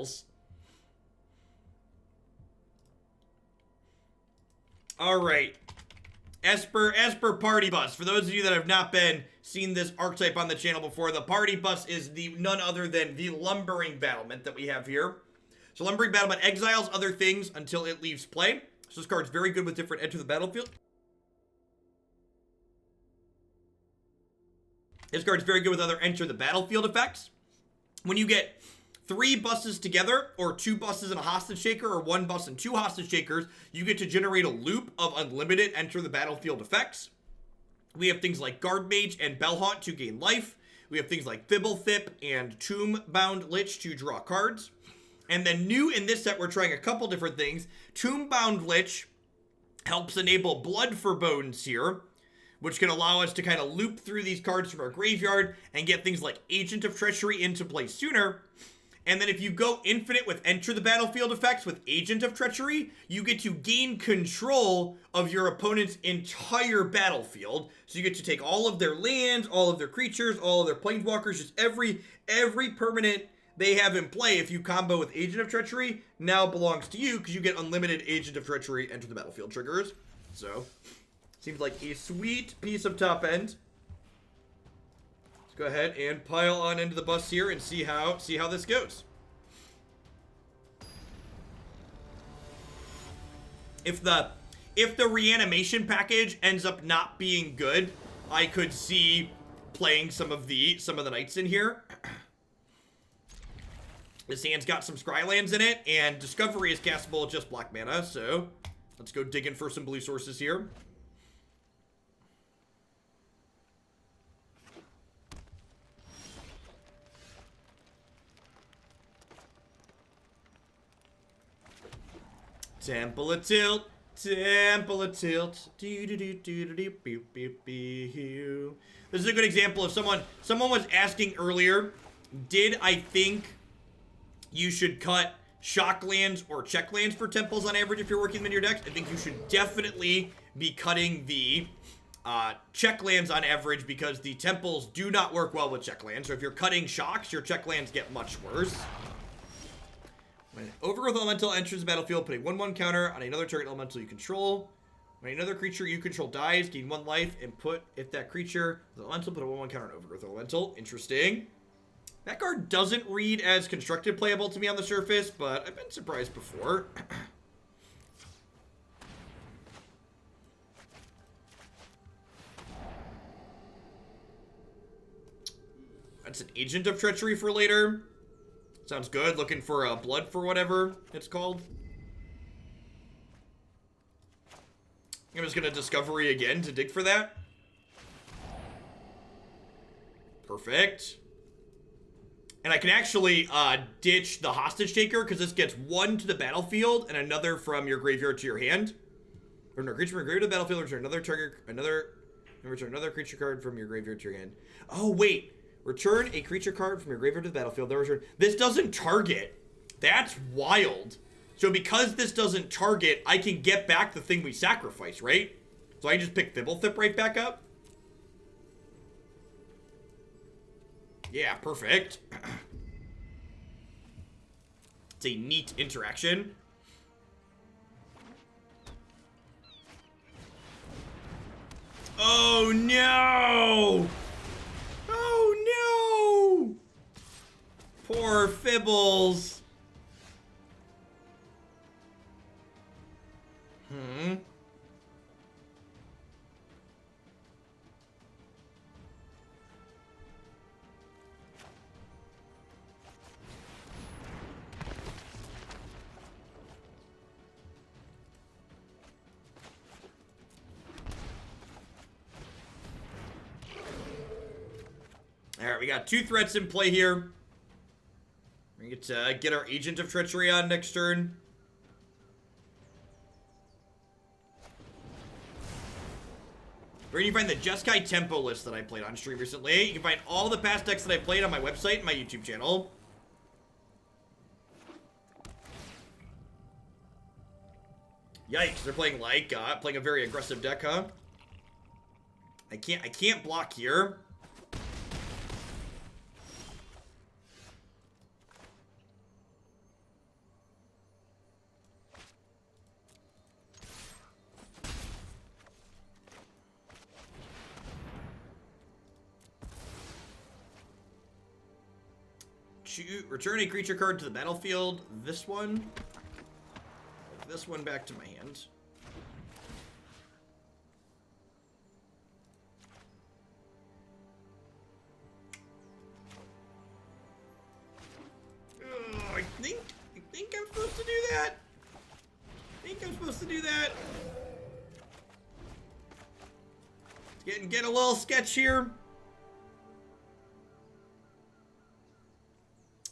Exiles. Alright. Esper Party Bus. For those of you that have not seen this archetype on the channel before, the Party Bus is none other than the Lumbering Battlement that we have here. So Lumbering Battlement exiles other things until it leaves play. So this card's very good with different enter the battlefield. This card's very good with other enter the battlefield effects. When you get 3 buses together, or 2 buses and a hostage taker, or 1 bus and 2 hostage takers, you get to generate a loop of unlimited enter the battlefield effects. We have things like Guardmage and Bell-Haunt to gain life. We have things like Fblthp and Tomebound Lich to draw cards. And then new in this set, we're trying a couple different things. Tomebound Lich helps enable Blood for Bones here, which can allow us to kind of loop through these cards from our graveyard and get things like Agent of Treachery into play sooner. And then if you go infinite with enter the battlefield effects with Agent of Treachery, you get to gain control of your opponent's entire battlefield. So you get to take all of their lands, all of their creatures, all of their planeswalkers, just every permanent they have in play. If you combo with Agent of Treachery, now belongs to you because you get unlimited Agent of Treachery enter the battlefield triggers. So, seems like a sweet piece of top end. Let's go ahead and pile on into the bus here and see how this goes. If the reanimation package ends up not being good, I could see playing some of the knights in here. This hand's got some Scrylands in it, and Discovery is castable with just black mana, so let's go digging for some blue sources here. Temple of Tilt, Temple of Tilt. This is a good example of someone was asking earlier, did I think you should cut shock lands or check lands for temples on average if you're working them in your decks? I think you should definitely be cutting the check lands on average because the temples do not work well with check lands. So if you're cutting shocks, your check lands get much worse. When an Overgrowth Elemental enters the battlefield, put a 1/1 counter on another target elemental you control. When another creature you control dies, gain 1 life, and if that creature is elemental, put a 1/1 counter on Overgrowth Elemental. Interesting. That card doesn't read as constructed playable to me on the surface, but I've been surprised before. That's an Agent of Treachery for later. Sounds good. Looking for blood for whatever it's called. I'm just going to Discovery again to dig for that. Perfect. And I can actually ditch the hostage taker because this gets 1 to the battlefield and another from your graveyard to your hand. Or no, creature from your graveyard to the battlefield, return another creature card from your graveyard to your hand. Oh, wait. Return a creature card from your graveyard to the battlefield. This doesn't target. That's wild. So because this doesn't target, I can get back the thing we sacrifice, right? So I just pick Fblthp right back up. Yeah, perfect. It's a neat interaction. Oh no! Oh no! Poor Fibbles. Alright, we got 2 threats in play here. We get to get our Agent of Treachery on next turn. Where can you find the Jeskai Tempo list that I played on stream recently? You can find all the past decks that I played on my website and my YouTube channel. Yikes, they're playing like, playing a very aggressive deck, huh? I can't block here. Return a creature card to the battlefield. This one. This one back to my hand. Oh, I think I'm supposed to do that. Get a little sketch here.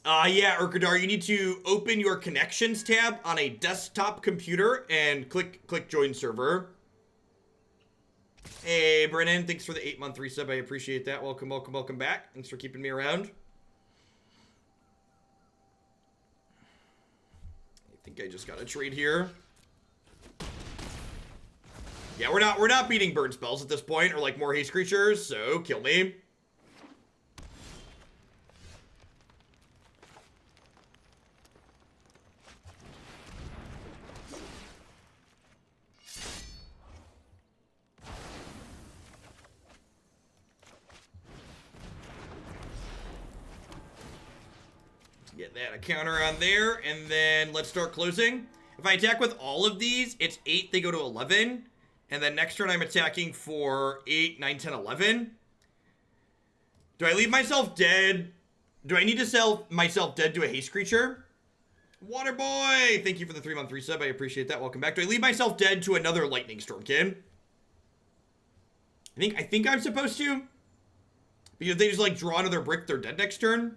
Yeah, Urkadar, you need to open your connections tab on a desktop computer and click join server. Hey, Brennan, thanks for the 8-month resub. I appreciate that. Welcome back. Thanks for keeping me around. I think I just got a trade here. Yeah, we're not beating burn spells at this point, or like more haste creatures, so kill me. Get that a counter on there, and then let's start closing. If I attack with all of these, it's 8, they go to 11. And then next turn I'm attacking for 8, 9, 10, 11. Do I leave myself dead? Do I need to sell myself dead to a haste creature? Waterboy, thank you for the 3-month resub. I appreciate that. Welcome back. Do I leave myself dead to another Lightning Stormkin? I think I'm supposed to. Because they just like draw another brick, they're dead next turn.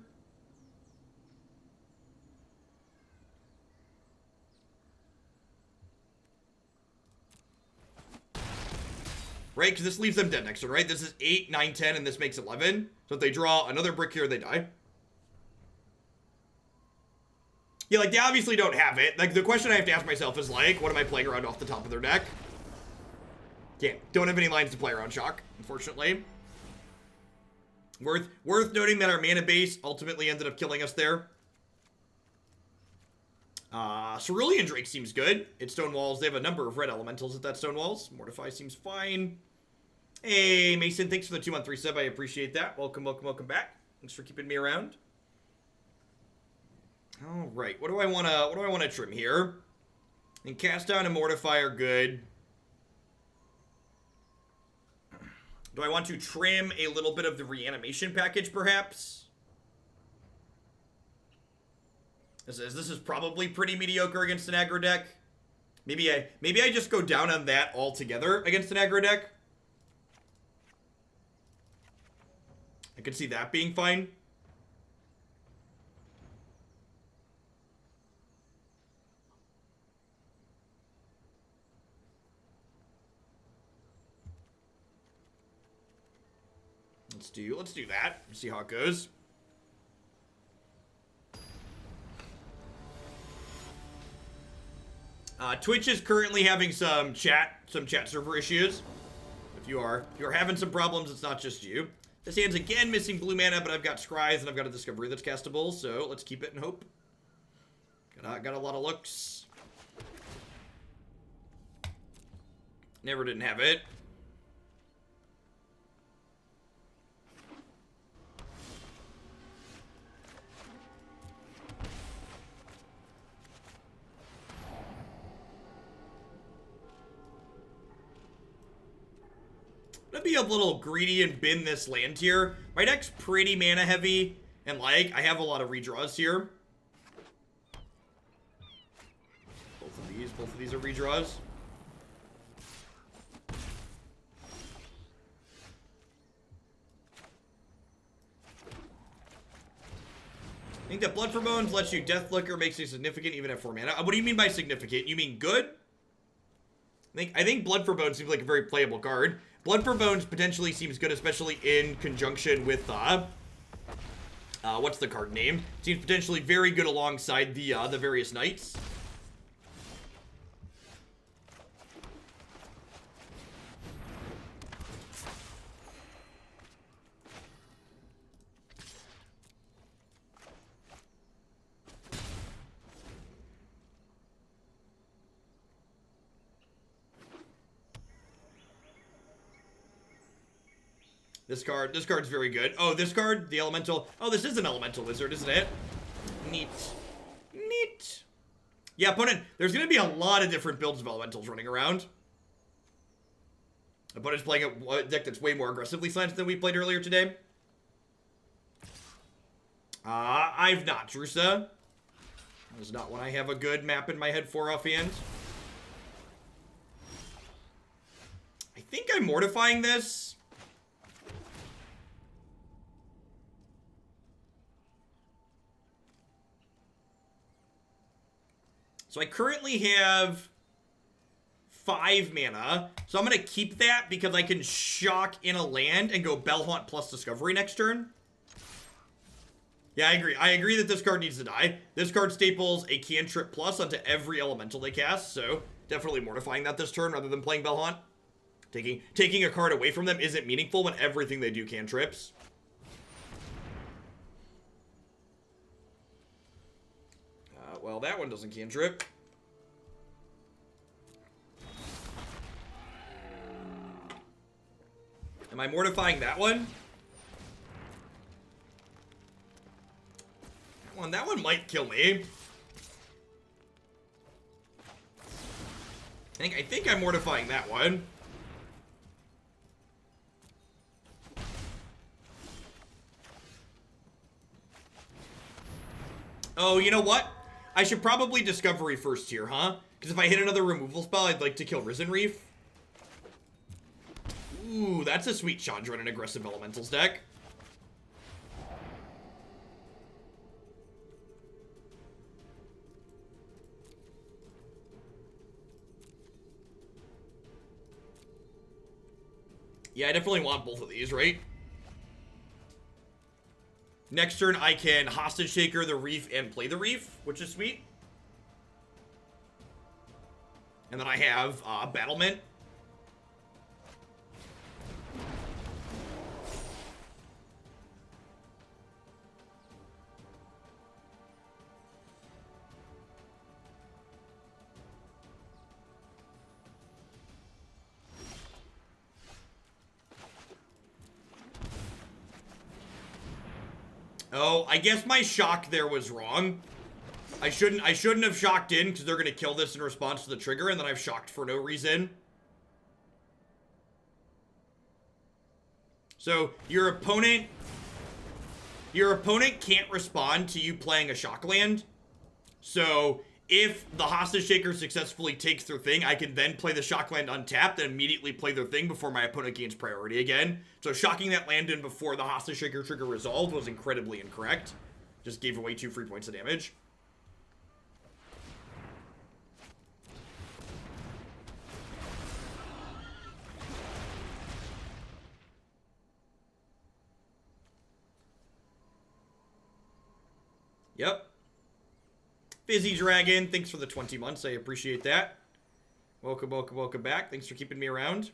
Right, because this leaves them dead next turn, right? This is 8, 9, 10, and this makes 11. So if they draw another brick here, they die. Yeah, like, they obviously don't have it. Like, the question I have to ask myself is, like, what am I playing around off the top of their deck? Don't have any lines to play around Shock, unfortunately. Worth noting that our mana base ultimately ended up killing us there. Cerulean Drake seems good. It's Stone Walls. They have a number of red elementals at that Stone Walls. Mortify seems fine. Hey, Mason, thanks for the 2-month resub. I appreciate that. Welcome back. Thanks for keeping me around. All right, what do I want to trim here? And Cast Down and Mortify are good. Do I want to trim a little bit of the reanimation package, perhaps? This is probably pretty mediocre against an aggro deck. Maybe I just go down on that altogether against an aggro deck. I could see that being fine. Let's do that. See how it goes. Twitch is currently having some chat server issues. If you are having some problems, it's not just you. This hand's again missing blue mana, but I've got Scries and I've got a Discovery that's castable, so let's keep it and hope. Got a lot of looks. Never didn't have it. I'm gonna be a little greedy and bin this land here. My deck's pretty mana heavy, and like, I have a lot of redraws here. Both of these are redraws. I think that Blood for Bones lets you Death Flicker, makes you significant even at 4 mana. What do you mean by significant? You mean good? I think Blood for Bones seems like a very playable card. Blood for Bones potentially seems good, especially in conjunction with, what's the card name? Seems potentially very good alongside the various knights. This card's very good. Oh, this card, the elemental. Oh, this is an elemental wizard, isn't it? Neat. Neat. Yeah, opponent, there's going to be a lot of different builds of elementals running around. Opponent's playing a deck that's way more aggressively slanted than we played earlier today. I've not, Drusa. That is not one I have a good map in my head for offhand. I think I'm mortifying this. So I currently have 5 mana. So I'm going to keep that because I can shock in a land and go Bell-Haunt plus Discovery next turn. Yeah, I agree. I agree that this card needs to die. This card staples a cantrip plus onto every elemental they cast, so definitely mortifying that this turn rather than playing Bell-Haunt. Taking a card away from them isn't meaningful when everything they do cantrips. Well, that one doesn't cantrip. Am I mortifying that one? That one might kill me. I think I'm mortifying that one. Oh, you know what? I should probably Discovery first here, huh? Because if I hit another removal spell, I'd like to kill Risen Reef. Ooh, that's a sweet Chandra in an aggressive elementals deck. Yeah, I definitely want both of these, right? Next turn, I can Hostage Shaker the Reef and play the Reef, which is sweet. And then I have Battlement. Oh, I guess my shock there was wrong. I shouldn't have shocked in because they're gonna kill this in response to the trigger, and then I've shocked for no reason. So your opponent can't respond to you playing a shock land. So if the Hostage Shaker successfully takes their thing, I can then play the shock land untapped and immediately play their thing before my opponent gains priority again. So shocking that land in before the Hostage Shaker trigger resolved was incredibly incorrect. Just gave away 2 free points of damage. Yep. Fizzy Dragon, thanks for the 20 months. I appreciate that. Welcome, welcome, welcome back. Thanks for keeping me around.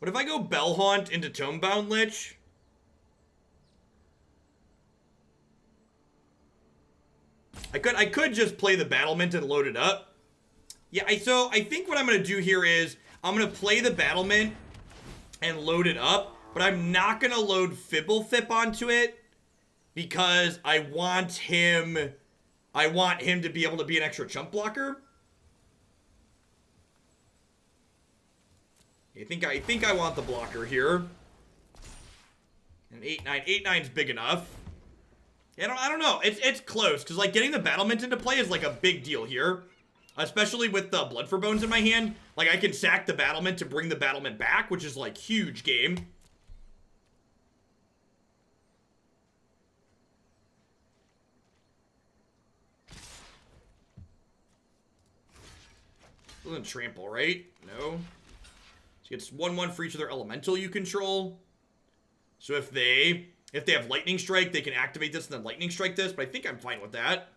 What if I go Bell-Haunt into Tomebound Lich? I could just play the Battlement and load it up. Yeah, so I think what I'm going to do here is I'm going to play the Battlement and load it up, but I'm not going to load Fblthp onto it because I want him to be able to be an extra chump blocker. I think I want the blocker here. And 8/9. 8/9's big enough. I don't know. It's close, because, like, getting the Battlement into play is, like, a big deal here. Especially with the Blood for Bones in my hand. Like, I can sack the Battlement to bring the Battlement back, which is, like, huge game. Doesn't trample, right? No. So it's 1/1 for each of their elemental you control. So if they have Lightning Strike, they can activate this and then Lightning Strike this, but I think I'm fine with that.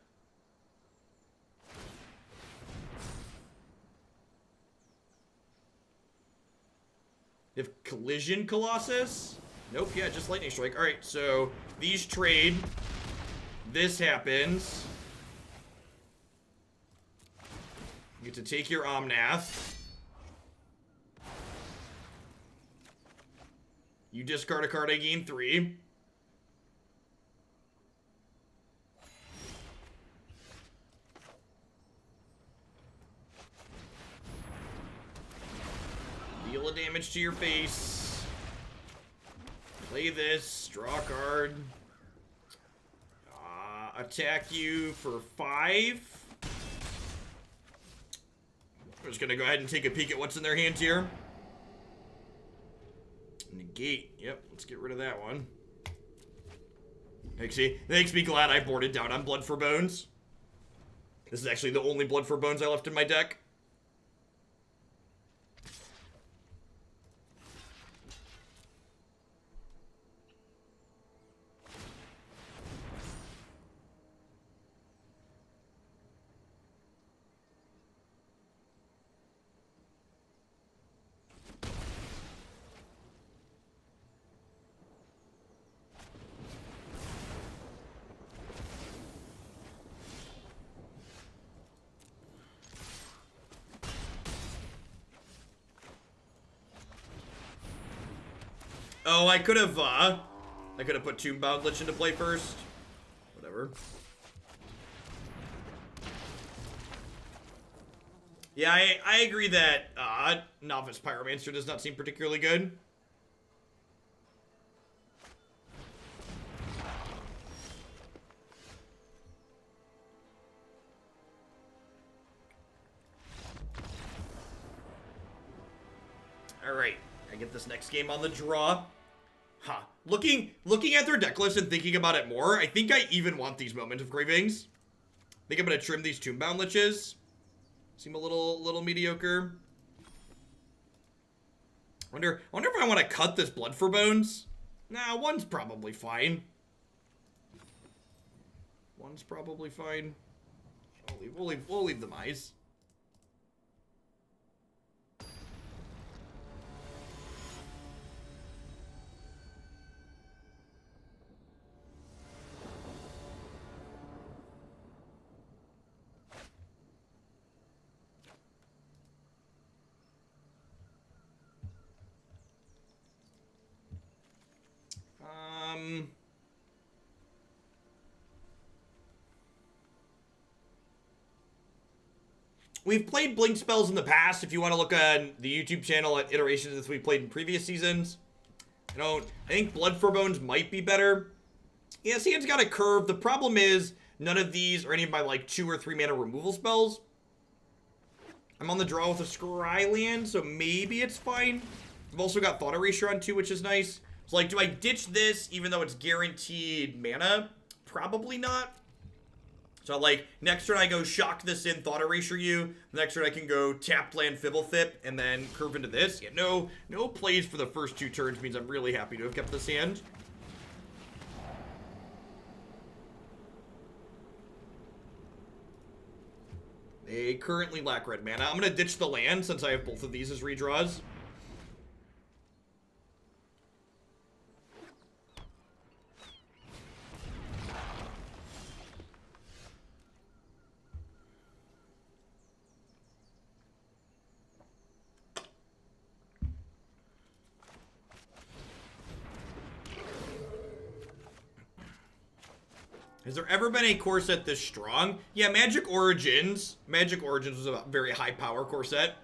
They have Collision Colossus. Nope, yeah, just Lightning Strike. Alright, so these trade. This happens. You get to take your Omnath. You discard a card, I gain 3. Deal a damage to your face. Play this, draw a card. Attack you for 5. I'm just gonna go ahead and take a peek at what's in their hands here. Negate. Yep, let's get rid of that one. Actually, that makes me glad I boarded down on Blood for Bones. This is actually the only Blood for Bones I left in my deck. Oh, I could have put Tomebound Lich into play first. Whatever. Yeah, I agree that Novice Pyromancer does not seem particularly good. Alright, I get this next game on the draw. Huh. Looking at their deck list and thinking about it more, I think I even want these Moment of Cravings. I think I'm gonna trim these Tomebound Liches. Seem a little mediocre. Wonder if I want to cut this Blood for Bones. Nah, one's probably fine. One's probably fine. We'll leave them eyes. We've played Blink spells in the past. If you want to look on the YouTube channel at iterations that we've played in previous seasons. I think Blood for Bones might be better. Yeah, Sand's got a curve. The problem is none of these are any of my like 2 or 3 mana removal spells. I'm on the draw with a Scry land, so maybe it's fine. I've also got Thought Erasure on 2, which is nice. So like, do I ditch this even though it's guaranteed mana? Probably not. So like, next turn I go shock this in, Thought Erasure you. The next turn I can go tap land Fblthp and then curve into this. Yeah, no plays for the first 2 turns means I'm really happy to have kept this hand. They currently lack red mana. I'm gonna ditch the land since I have both of these as redraws. Has there ever been a core set this strong? Yeah, Magic Origins. Magic Origins was a very high power core set.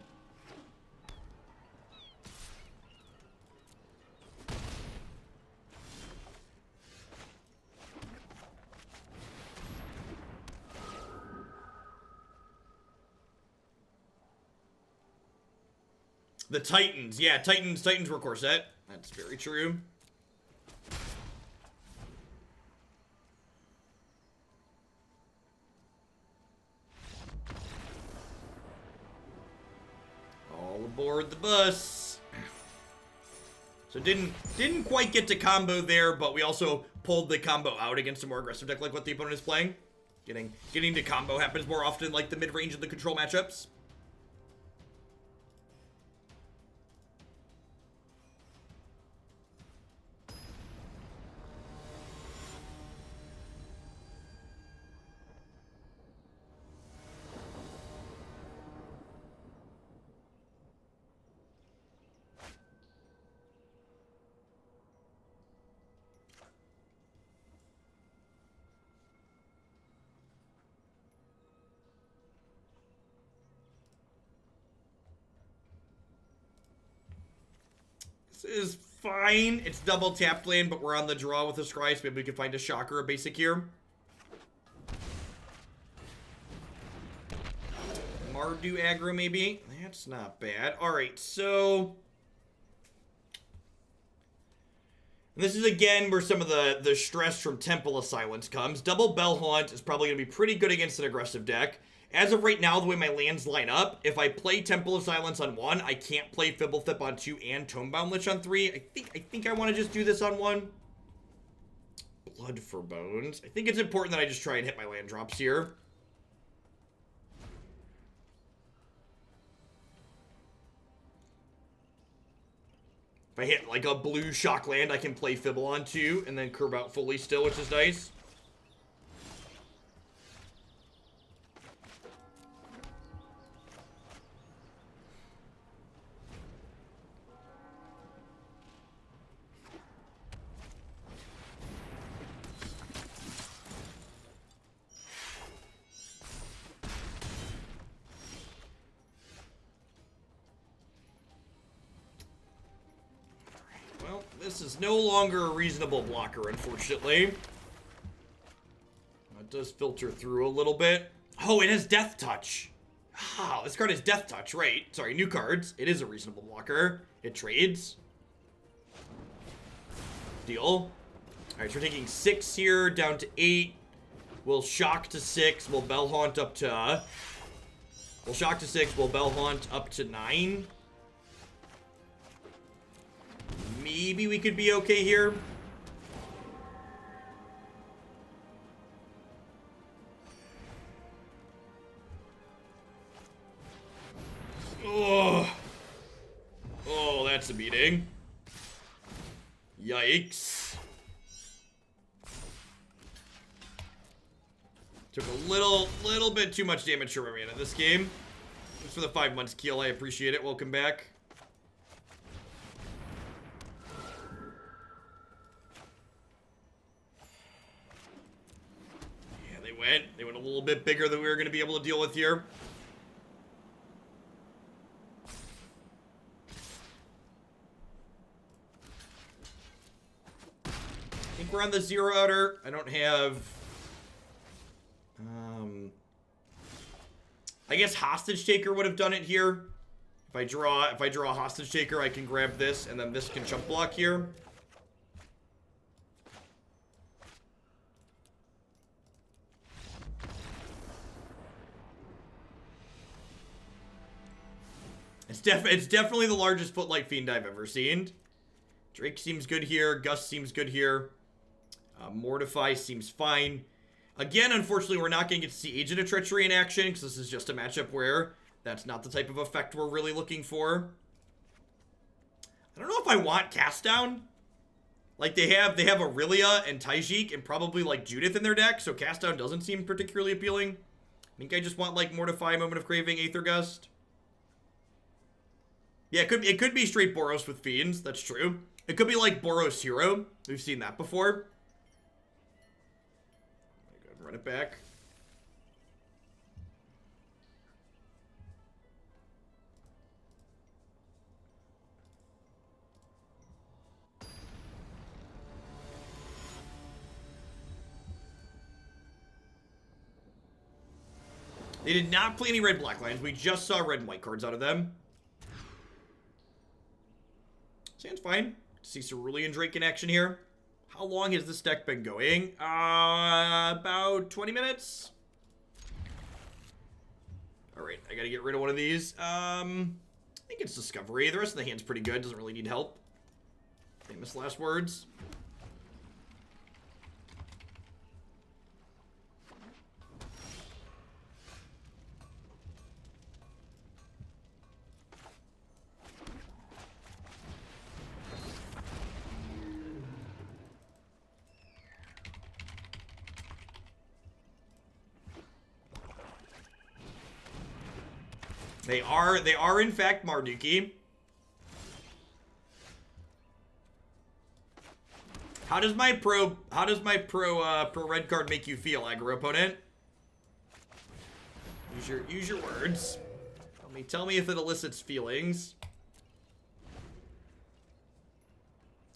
The Titans. Yeah, Titans were core set. That's very true. Aboard the bus. So didn't quite get to combo there, but we also pulled the combo out against a more aggressive deck like what the opponent is playing. Getting to combo happens more often like the mid-range of the control matchups. This is fine. It's double tap land, but we're on the draw with the Scry, so maybe we can find a shocker or basic here. Mardu aggro, maybe. That's not bad. Alright, so... this is, again, where some of the stress from Temple of Silence comes. Double Bell-Haunt is probably going to be pretty good against an aggressive deck. As of right now, the way my lands line up, if I play Temple of Silence on 1, I can't play Fblthp on 2 and Tomebound Lich on 3. I think I want to just do this on 1. Blood for Bones. I think it's important that I just try and hit my land drops here. If I hit like a blue shock land, I can play Fibble on 2 and then curve out fully still, which is nice. This is no longer a reasonable blocker, unfortunately. It does filter through a little bit. Oh, it has Death Touch. Oh, this card is Death Touch, right? Sorry, new cards. It is a reasonable blocker. It trades. Deal. Alright, so we're taking 6 here, down to 8. We'll shock to 6. We'll Bell-Haunt up to... we'll shock to 6. We'll Bell-Haunt up to 9. Maybe we could be okay here. Oh. Oh, that's a beating. Yikes. Took a little bit too much damage from my mana this game. Thanks for the 5 months, Keel. I appreciate it. Welcome back. They went a little bit bigger than we were going to be able to deal with here. I think we're on the 0 outer. I don't have... I guess Hostage Taker would have done it here. If I draw a Hostage Taker, I can grab this, and then this can chump block here. It's definitely the largest Footlight Fiend I've ever seen. Drake seems good here. Gust seems good here. Mortify seems fine. Again, unfortunately, we're not going to get to see Agent of Treachery in action, because this is just a matchup where that's not the type of effect we're really looking for. I don't know if I want Cast Down. Like, they have Aurelia and Taijik and probably, like, Judith in their deck, so Cast Down doesn't seem particularly appealing. I think I just want, like, Mortify, Moment of Craving, Aether Gust. Yeah, it could be straight Boros with Fiends. That's true. It could be like Boros Hero. We've seen that before. Go ahead and run it back. They did not play any red-black lines. We just saw red and white cards out of them. Sounds fine. See Cerulean Drake in action here. How long has this deck been going? About 20 minutes. Alright, I gotta get rid of one of these. I think it's Discovery. The rest of the hand's pretty good. Doesn't really need help. Famous last words. They are in fact Marduki. How does my pro red card make you feel, aggro opponent? Use your words. Tell me if it elicits feelings.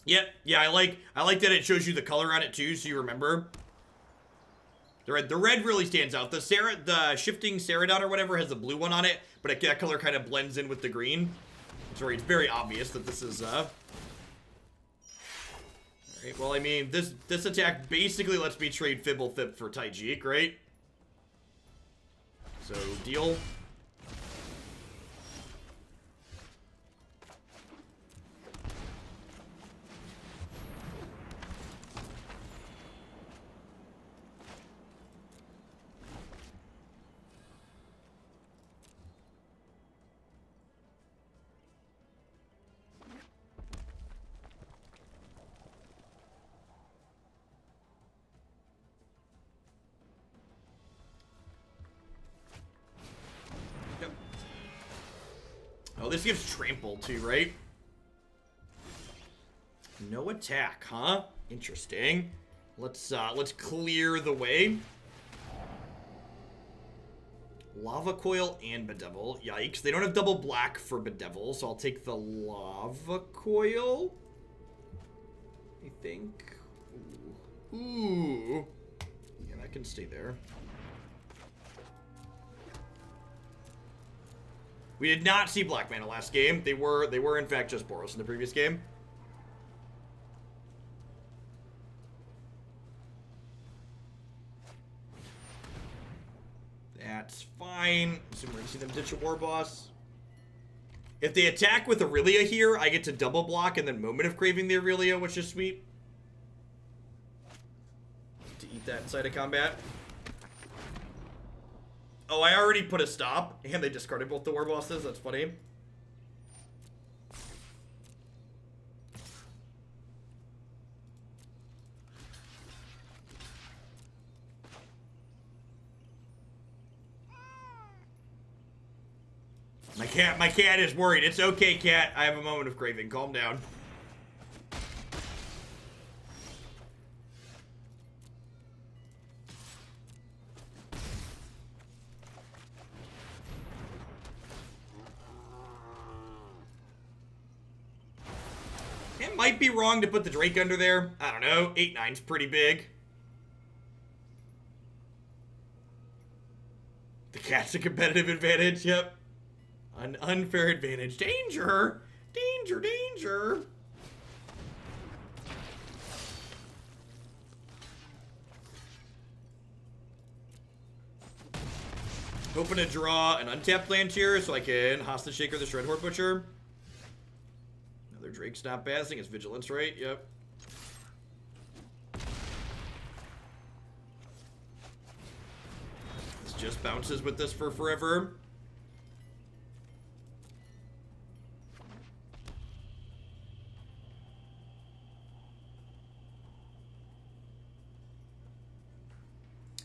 Yep, yeah, I like that it shows you the color on it too, so you remember. The red really stands out. The shifting Cerulean or whatever has the blue one on it, but that color kind of blends in with the green. It's very obvious that this is Alright, well, I mean, this attack basically lets me trade Fblthp for Taijik, right? So, deal. Oh, this gives trample too, right? No attack, huh? Interesting. Let's clear the way. Lava Coil and Bedevil. Yikes. They don't have double black for Bedevil, so I'll take the Lava Coil. I think. Ooh. Yeah, that can stay there. We did not see black mana last game. They were in fact just Boros in the previous game. That's fine. Assume we're gonna see them ditch a war boss. If they attack with Aurelia here, I get to double block and then Moment of Craving the Aurelia, which is sweet. To eat that inside of combat. Oh, I already put a stop, and they discarded both the war bosses. That's funny. My cat is worried. It's okay, cat. I have a moment of craving. Calm down. It might be wrong to put the Drake under there. I don't know. 8/9's pretty big. The cat's a competitive advantage. Yep. An unfair advantage. Danger! Danger, danger! Hoping to draw an untapped land here so I can Hostage Shaker the Dreadhorde Butcher. Another Drake's not bad. I think it's Vigilance, right? Yep. This just bounces with this for forever.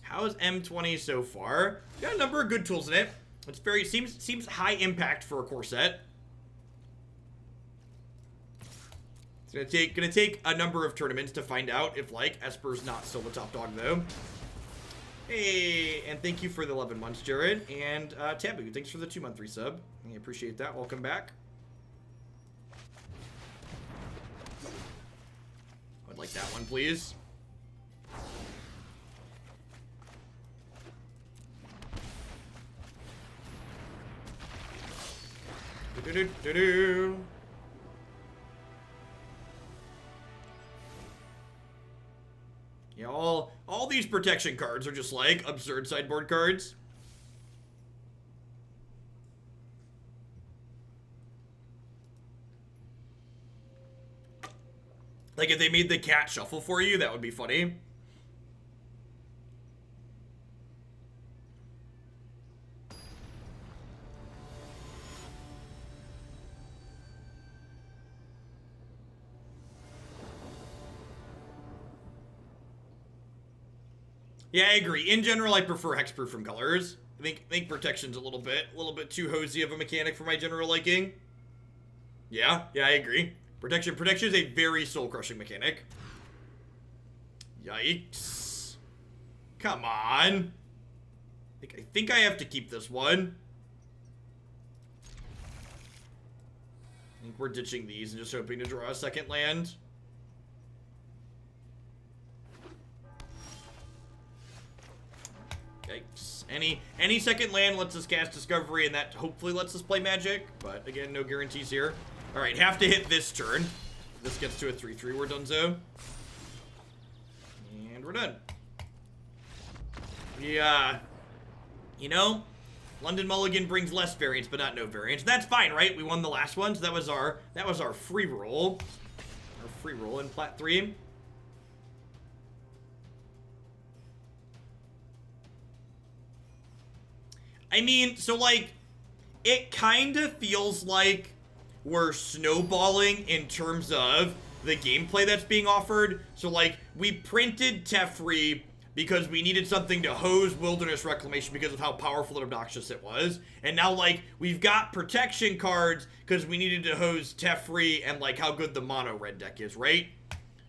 How's M20 so far? Got a number of good tools in it. It's very seems high impact for a core set. It's gonna take a number of tournaments to find out if like Esper's not still the top dog though. Hey, and thank you for the 11 months, Jared. And Taboo, thanks for the 2-month resub. I appreciate that. Welcome back. I'd like that one, please. Do-do-do-do-do. Yeah, all these protection cards are just like absurd sideboard cards. Like if they made the cat shuffle for you, that would be funny. Yeah, I agree. In general, I prefer hexproof from colors. I think protection's a little bit too hosey of a mechanic for my general liking. Yeah, I agree. Protection is a very soul-crushing mechanic. Yikes. Come on. I think I have to keep this one. I think we're ditching these and just hoping to draw a second land. Yikes. Any second land lets us cast Discovery, and that hopefully lets us play Magic. But again, no guarantees here. Alright, have to hit this turn. This gets to a 3-3, we're donezo. And we're done. Yeah. You know, London Mulligan brings less variance, but not no variance. That's fine, right? We won the last one, so that was our free roll. Our free roll in Plat 3. I mean, so like, it kind of feels like we're snowballing in terms of the gameplay that's being offered. So like, we printed Teferi because we needed something to hose Wilderness Reclamation because of how powerful and obnoxious it was. And now, like, we've got protection cards because we needed to hose Teferi and, like, how good the mono red deck is, right?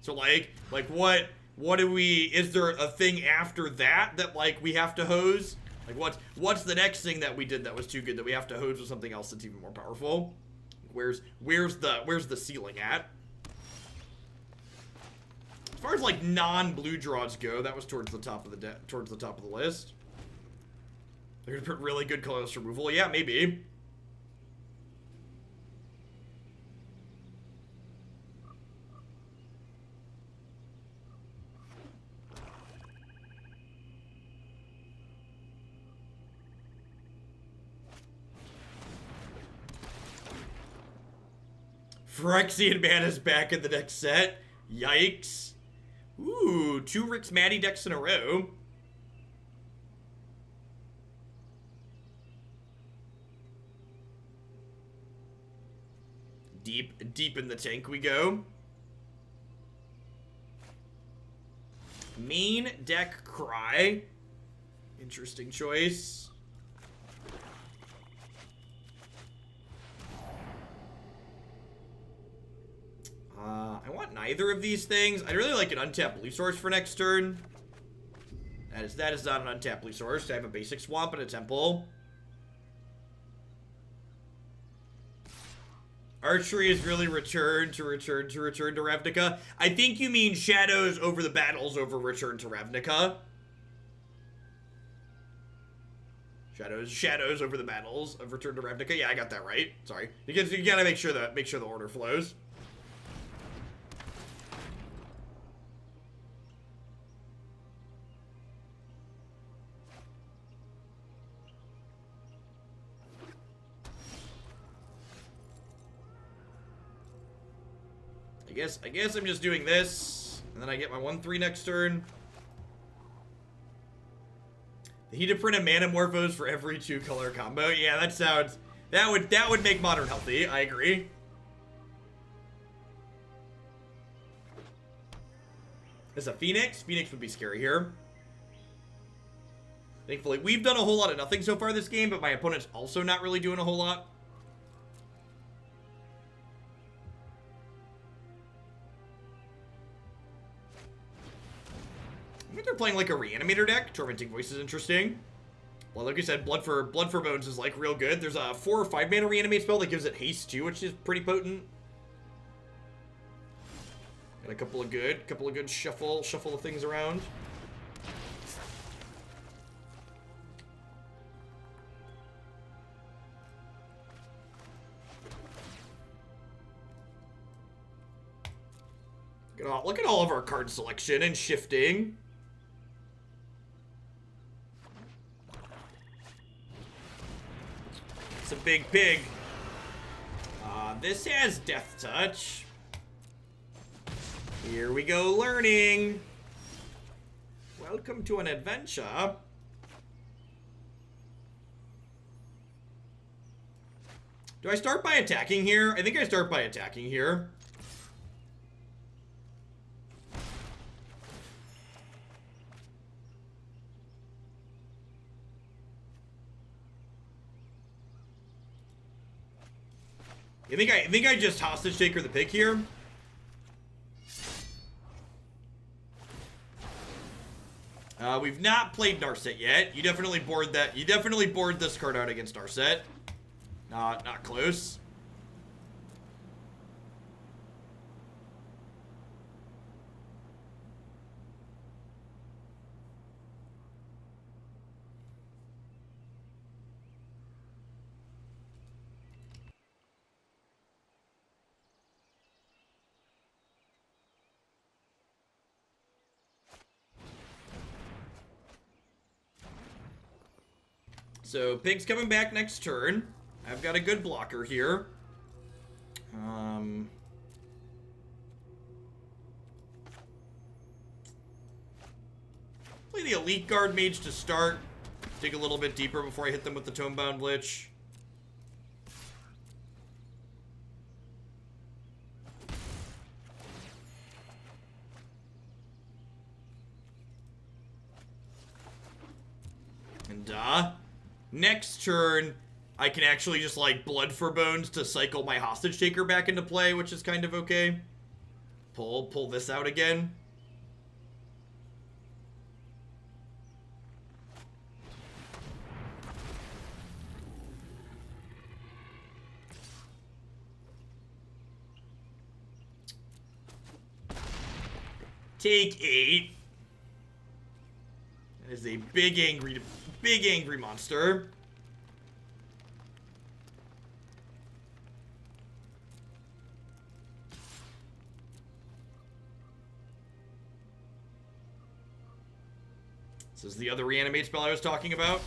So, like what do we... Is there a thing after that that, like, we have to hose? Like, what's the next thing that we did that was too good that we have to hose with something else that's even more powerful? Where's the ceiling at? As far as like non-blue draws go, that was towards the top of the list. They're gonna put really good colorless removal. Yeah, maybe. Phyrexian Mana's back in the next set. Yikes. Ooh, 2 Rick's Maddie decks in a row. Deep in the tank we go. Main deck Cry. Interesting choice. I want neither of these things. I'd really like an untapped blue source for next turn. That is not an untapped blue source. I have a basic swamp and a temple. Archery is really return to Ravnica. I think you mean shadows over the battles over return to Ravnica. Shadows over the battles of return to Ravnica. Yeah, I got that right. Sorry. Because you gotta make sure the order flows. I guess I'm just doing this, and then I get my 1/3 next turn. They need to print a Manamorphose for every 2-color combo. Yeah, that would make Modern healthy. I agree. As a Phoenix would be scary here. Thankfully, we've done a whole lot of nothing so far this game, but my opponent's also not really doing a whole lot. I think they're playing like a Reanimator deck. Tormenting Voice is interesting. Well, like I said, Blood for Bones is like real good. There's a 4 or 5 mana Reanimate spell that gives it haste too, which is pretty potent. And a couple of good shuffle the things around. Look at all of our card selection and shifting. It's a big pig. This has Death Touch. Here we go learning. Welcome to an adventure. Do I start by attacking here? I think I start by attacking here. I think I just Hostage Taker the pig here. We've not played Narset yet. You definitely board that. You definitely board this card out against Narset. Not close. So Pig's coming back next turn. I've got a good blocker here. Play the Elite Guardmage to start. Dig a little bit deeper before I hit them with the Tomebound Lich. And next turn, I can actually just like Blood for Bones to cycle my Hostage Taker back into play, which is kind of okay. Pull this out again. Take 8. That is a big angry monster. This is the other reanimate spell I was talking about.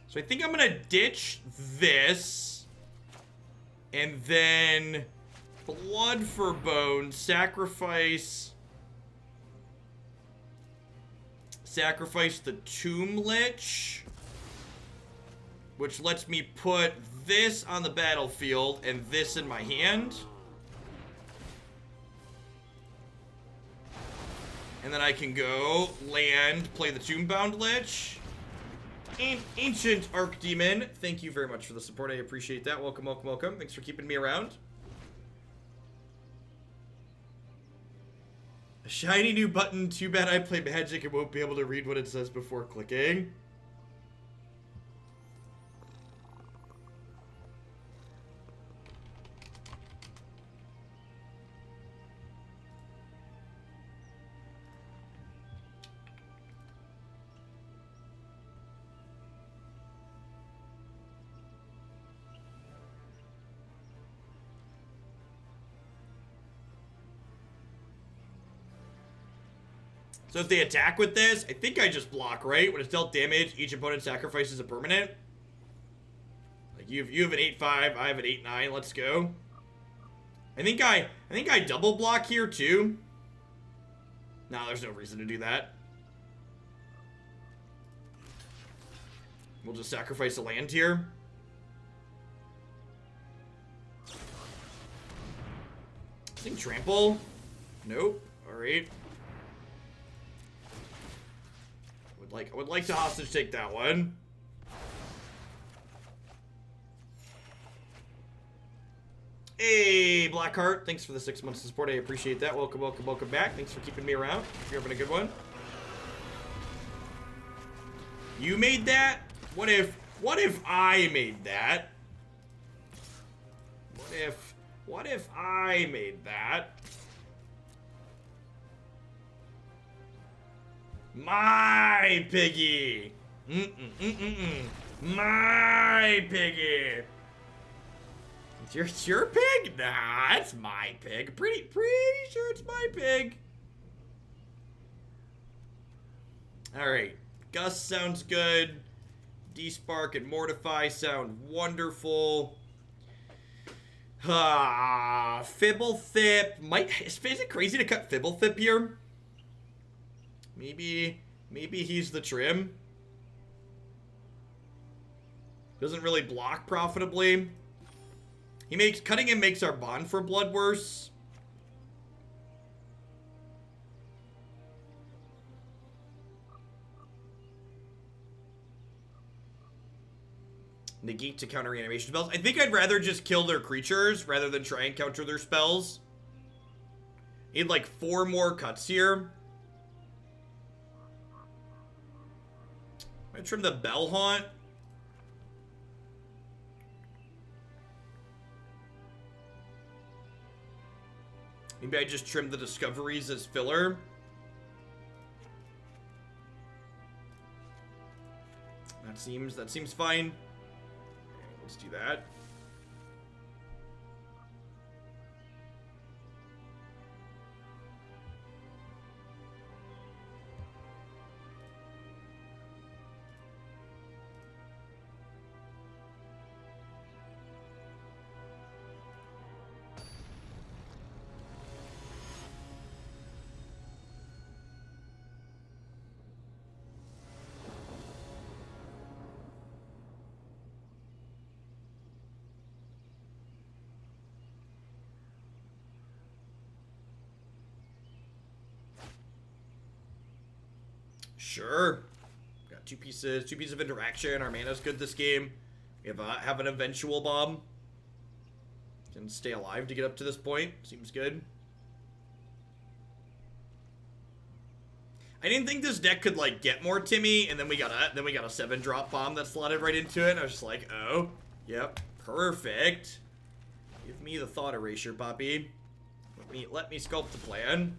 So I think I'm gonna ditch this, and then Blood for Bones, sacrifice the Tomb Lich, which lets me put this on the battlefield and this in my hand. And then I can go land, play the Tomebound Lich. Ancient Archdemon, thank you very much for the support. I appreciate that. Welcome, welcome, welcome. Thanks for keeping me around. A shiny new button. Too bad I play Magic and won't be able to read what it says before clicking. So if they attack with this, I think I just block, right? When it's dealt damage, each opponent sacrifices a permanent. Like you have an 8-5, I have an 8-9. Let's go. I think I double block here too. No, there's no reason to do that. We'll just sacrifice a land here. I think trample. Nope. All right. I would like to hostage take that one. Hey, Blackheart, thanks for the 6 months of support. I appreciate that. Welcome, welcome, welcome back. Thanks for keeping me around. If you're having a good one. You made that? What if I made that? What if I made that? My piggy! My piggy! It's your pig? Nah, it's my pig. Pretty sure it's my pig. Alright. Gust sounds good. Despark and Mortify sound wonderful. Fblthp. Is it crazy to cut Fblthp here? Maybe he's the trim. Doesn't really block profitably. Cutting him makes our bond for blood worse. Negate to counter reanimation spells. I think I'd rather just kill their creatures rather than try and counter their spells. Need like 4 more cuts here. I trim the Bell-Haunt. Maybe I just trim the discoveries as filler. That seems fine. Let's do that. Sure. Got two pieces of interaction. Our mana's good this game. We have an eventual bomb. Can stay alive to get up to this point. Seems good. I didn't think this deck could like get more Timmy, and then we got a 7-drop bomb that slotted right into it. And I was just like, oh, yep, perfect. Give me the Thought Erasure, Poppy. Let me sculpt the plan.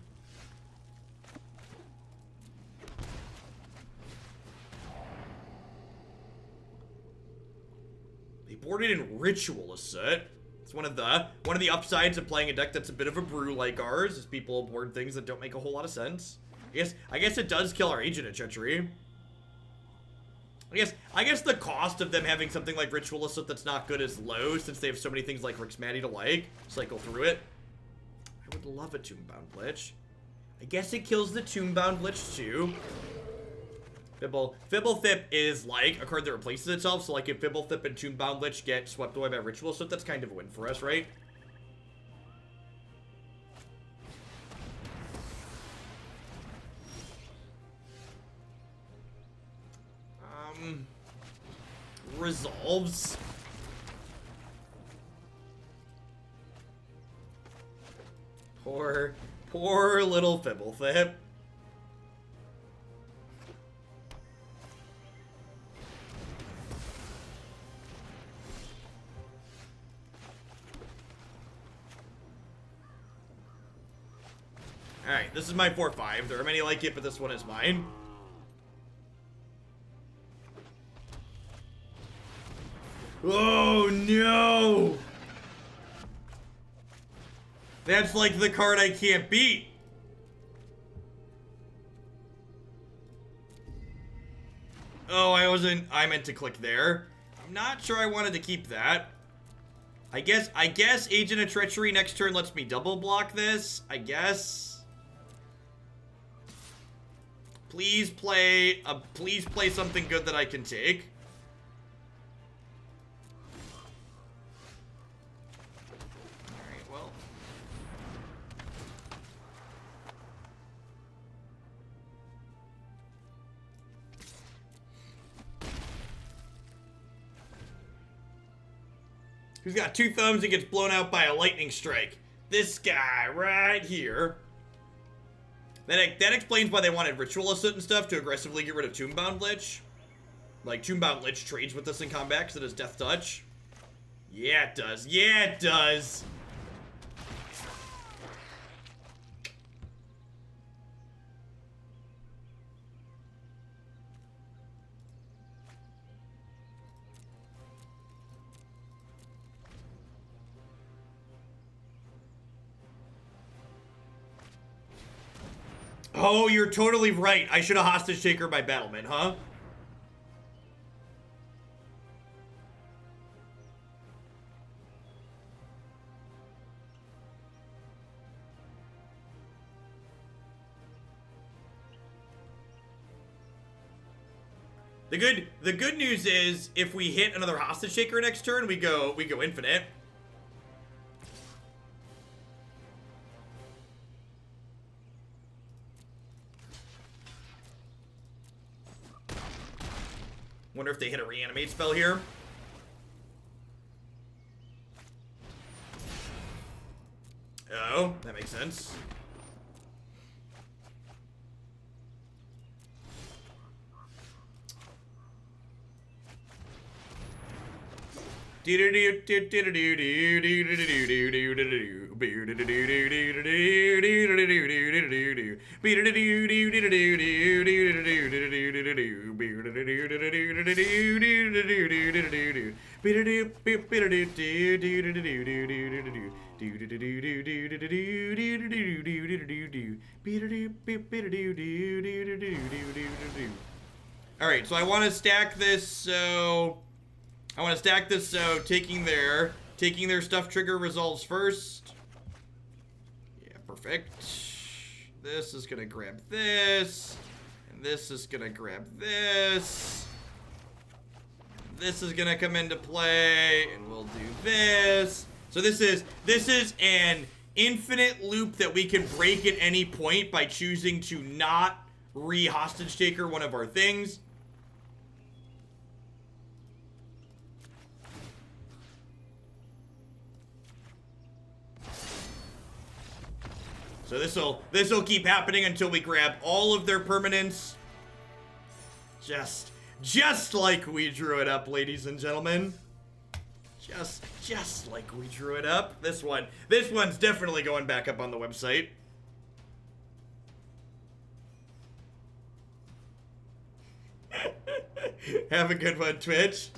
They boarded in Ritualist. It's one of the upsides of playing a deck that's a bit of a brew like ours, is people board things that don't make a whole lot of sense. I guess it does kill our Agent of Treachery. I guess the cost of them having something like Ritualist that's not good is low, since they have so many things like Rixmati to like. Cycle through it. I would love a Tomebound Lich. I guess it kills the Tomebound Lich too. Fblthp is like a card that replaces itself, so like if Fblthp and Tomebound Lich get swept away by Ritualist, that's kind of a win for us, right? Resolves. Poor little Fblthp. Alright, this is my 4-5. There are many like it, but this one is mine. Oh no! That's like the card I can't beat. Oh, I meant to click there. I'm not sure I wanted to keep that. I guess Agent of Treachery next turn lets me double block this. I guess. Please play something good that I can take. Alright, well. Who's got 2 thumbs and gets blown out by a lightning strike? This guy right here. That explains why they wanted Ritualist and stuff, to aggressively get rid of Tomebound Lich. Like, Tomebound Lich trades with us in combat because it has Death Touch. Yeah, it does. Yeah, it does. Oh, you're totally right. I should have Hostage Taker my Battlement, huh? The good news is if we hit another Hostage Taker next turn, we go infinite. Wonder if they hit a reanimate spell here. Oh, that makes sense. All right, so I want to stack this, so taking their stuff trigger resolves first. Yeah, perfect. This is gonna grab this, and this is gonna grab this. This is gonna come into play, and we'll do this. So this is an infinite loop that we can break at any point by choosing to not re-hostage taker one of our things. So this'll keep happening until we grab all of their permanents. Just like we drew it up, ladies and gentlemen. Just like we drew it up. This one's definitely going back up on the website. Have a good one, Twitch.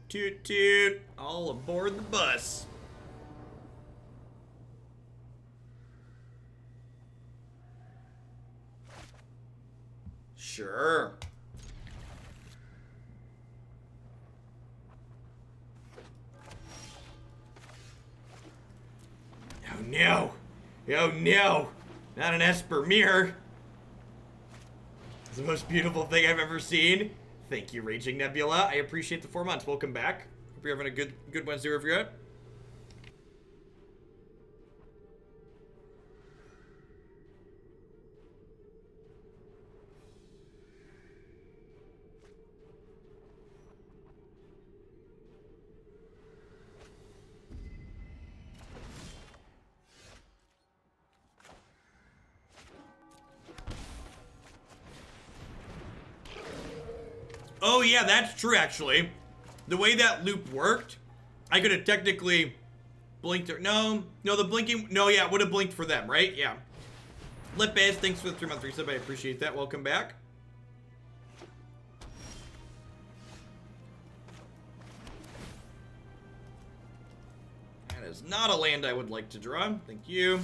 Toot toot, all aboard the bus. Sure. Oh no. Oh no. Not an Esper mirror. It's the most beautiful thing I've ever seen. Thank you, Raging Nebula. I appreciate the 4 months. Welcome back. Hope you're having a good Wednesday wherever you're at. Oh yeah, that's true actually. The way that loop worked, I could have technically blinked or no, the blinking, no, yeah, it would have blinked for them, right? Yeah. Lipbase, thanks for the 3-month resub. I appreciate that. Welcome back. That is not a land I would like to draw. Thank you.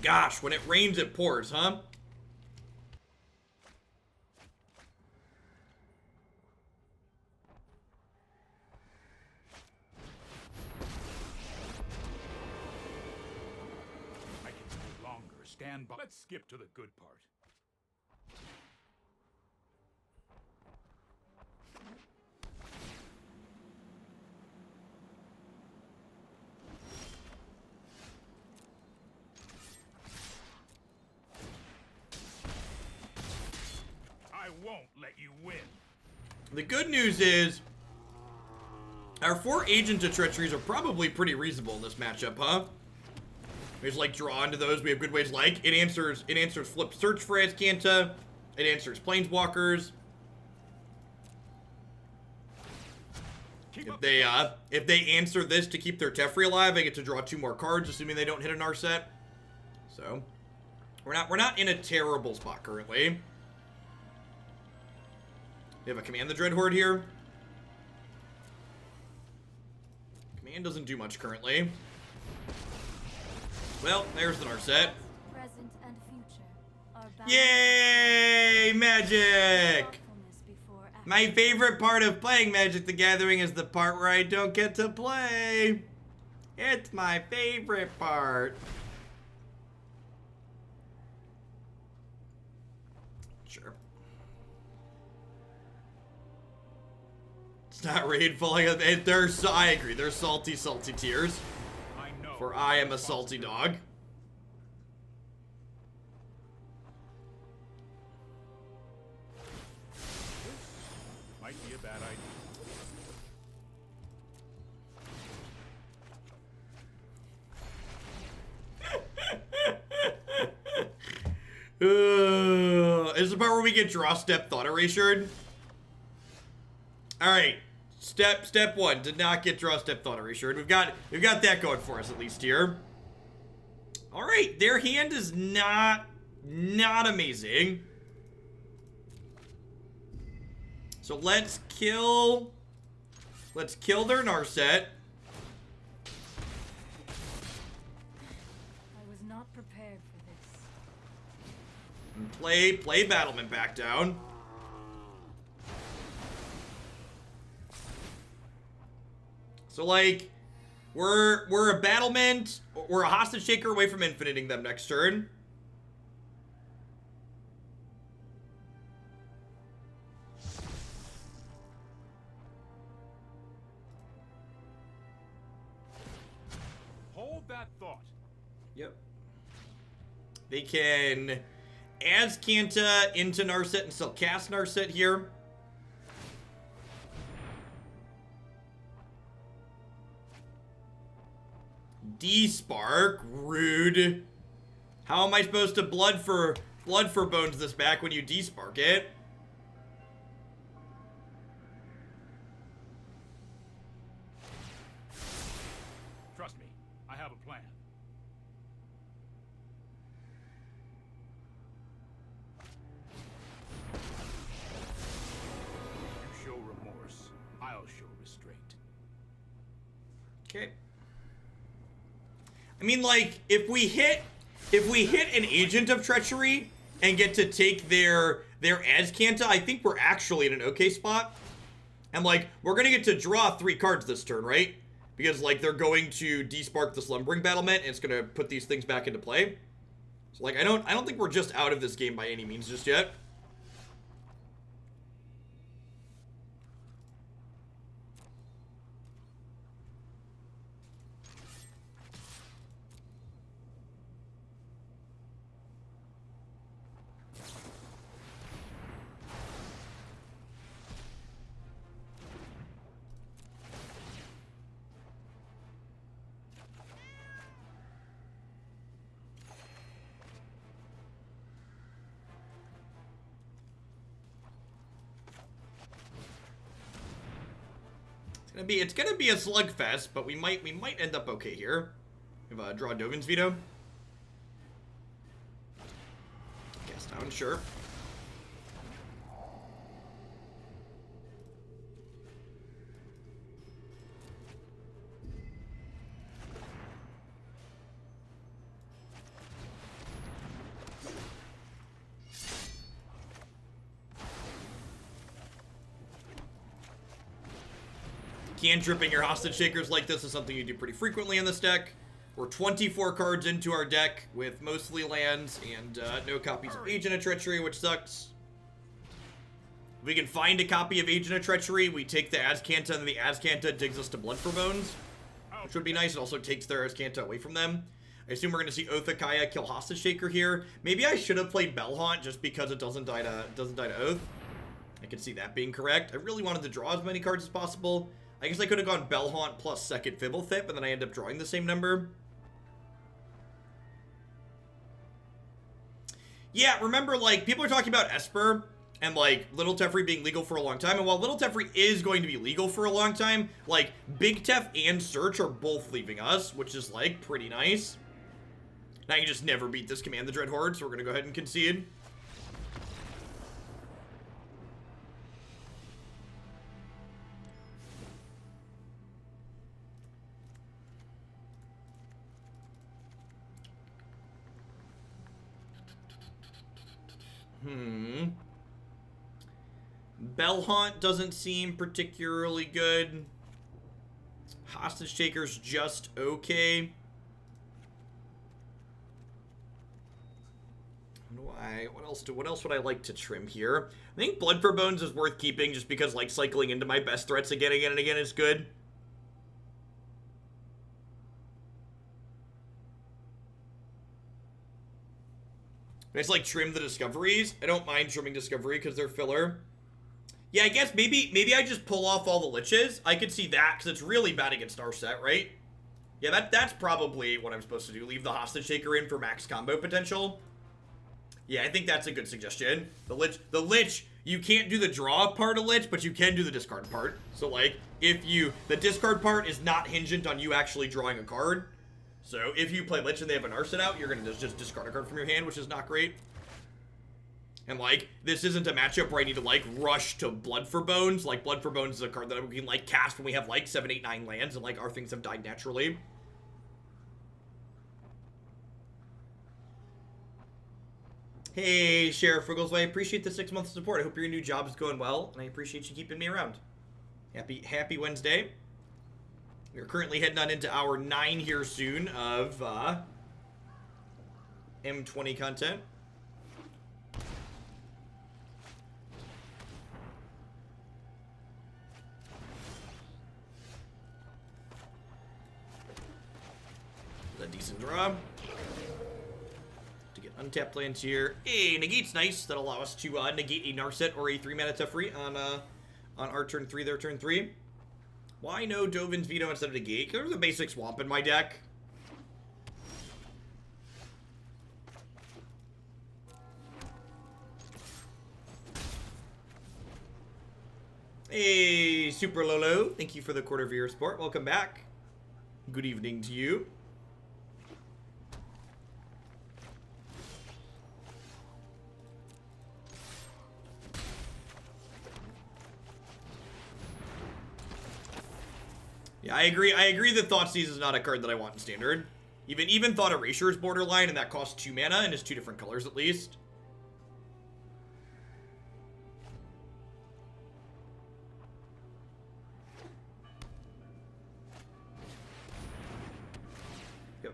Gosh, when it rains, it pours, huh? I can no longer stand by. Let's skip to the good part. Won't let you win. The good news is our 4 Agent of Treacheries are probably pretty reasonable in this matchup, huh? We just like draw into those. We have good ways like it answers flip search for Azcanta. It answers Planeswalkers. If they answer this to keep their Teferi alive, they get to draw 2 more cards, assuming they don't hit an Narset. So we're not in a terrible spot currently. We have a Command the Dreadhorde here. Command doesn't do much currently. Well, there's the Narset. Present and future are bound. Yay! Magic! Thoughtfulness before action. My favorite part of playing Magic the Gathering is the part where I don't get to play. It's my favorite part. Sure. It's not raid falling. I agree. They're salty, salty tears. I know. For I am a salty dog. Might be a bad idea. This is the part where we get draw step Thought Erasure. Alright. Step one. Did not get draw step Thought Erasure. We've got that going for us at least here. Alright, their hand is not amazing. So let's kill their Narset. I was not prepared for this. And play Battlement back down. So like, we're a Battlement, we're a Hostage Taker away from infiniting them next turn. Hold that thought. Yep. They can Azcanta into Narset and still cast Narset here. Despark, rude. How am I supposed to blood for bones this back when you despark it? Trust me, I have a plan. You show remorse, I'll show restraint. Okay. I mean, like, if we hit an Agent of Treachery and get to take their Azcanta, I think we're actually in an okay spot. And like, we're gonna get to draw 3 cards this turn, right? Because like, they're going to despark this Lumbering Battlement, and it's gonna put these things back into play. So like, I don't think we're just out of this game by any means just yet. It's gonna be a slugfest, but we might end up okay here. We have draw Dovin's Veto. Cast down, sure. Cantripping your Hostage Shakers like this is something you do pretty frequently in this deck. We're 24 cards into our deck with mostly lands and no copies of Agent of Treachery, which sucks. If we can find a copy of Agent of Treachery, we take the Azcanta, and the Azcanta digs us to Blood for Bones, which would be nice. It also takes their Azcanta away from them. I assume we're going to see Oathakaya kill Hostage Shaker here. Maybe I should have played Bell-Haunt just because it doesn't die to Oath. I could see that being correct. I really wanted to draw as many cards as possible. I guess I could have gone Bell-Haunt plus second Fblthp, and then I end up drawing the same number. Yeah, remember, like, people are talking about Esper and, like, Little Teferi being legal for a long time. And while Little Teferi is going to be legal for a long time, like, Big Tef and Search are both leaving us, which is, like, pretty nice. Now you just never beat this Command the Dreadhorde, so we're going to go ahead and concede. Bell-Haunt doesn't seem particularly good. Hostage Taker's just okay. What else would I like to trim here? I think Blood for Bones is worth keeping just because, like, cycling into my best threats again and again is good. It's like trim the discoveries. I don't mind trimming discovery because they're filler. Yeah, I guess maybe I just pull off all the liches. I could see that because it's really bad against our set, right? Yeah, that's probably what I'm supposed to do. Leave the Hostage Taker in for max combo potential. Yeah, I think that's a good suggestion. The Lich, you can't do the draw part of Lich, but you can do the discard part. So, like, the discard part is not hingent on you actually drawing a card. So, if you play Lich and they have an Arset out, you're going to just discard a card from your hand, which is not great. And, like, this isn't a matchup where I need to, like, rush to Blood for Bones. Like, Blood for Bones is a card that we can, like, cast when we have, like, 7, 8, 9 lands, and, like, our things have died naturally. Hey, Sheriff Friggles, I appreciate the 6 months of support. I hope your new job is going well, and I appreciate you keeping me around. Happy Wednesday. We're currently heading on into hour 9 here soon of M20 content. A decent draw. To get untapped lands here. Hey, Negate's nice. That'll allow us to negate a Narset or a 3-mana Teferi on our turn 3, their turn 3. Why no Dovin's Veto instead of Negate? There's a basic swamp in my deck. Hey, Super Lolo. Thank you for the quarter of your support. Welcome back. Good evening to you. Yeah, I agree that Thoughtseize is not a card that I want in Standard. Even Thought Erasure is borderline, and that costs 2 mana, and is 2 different colors at least. Yep.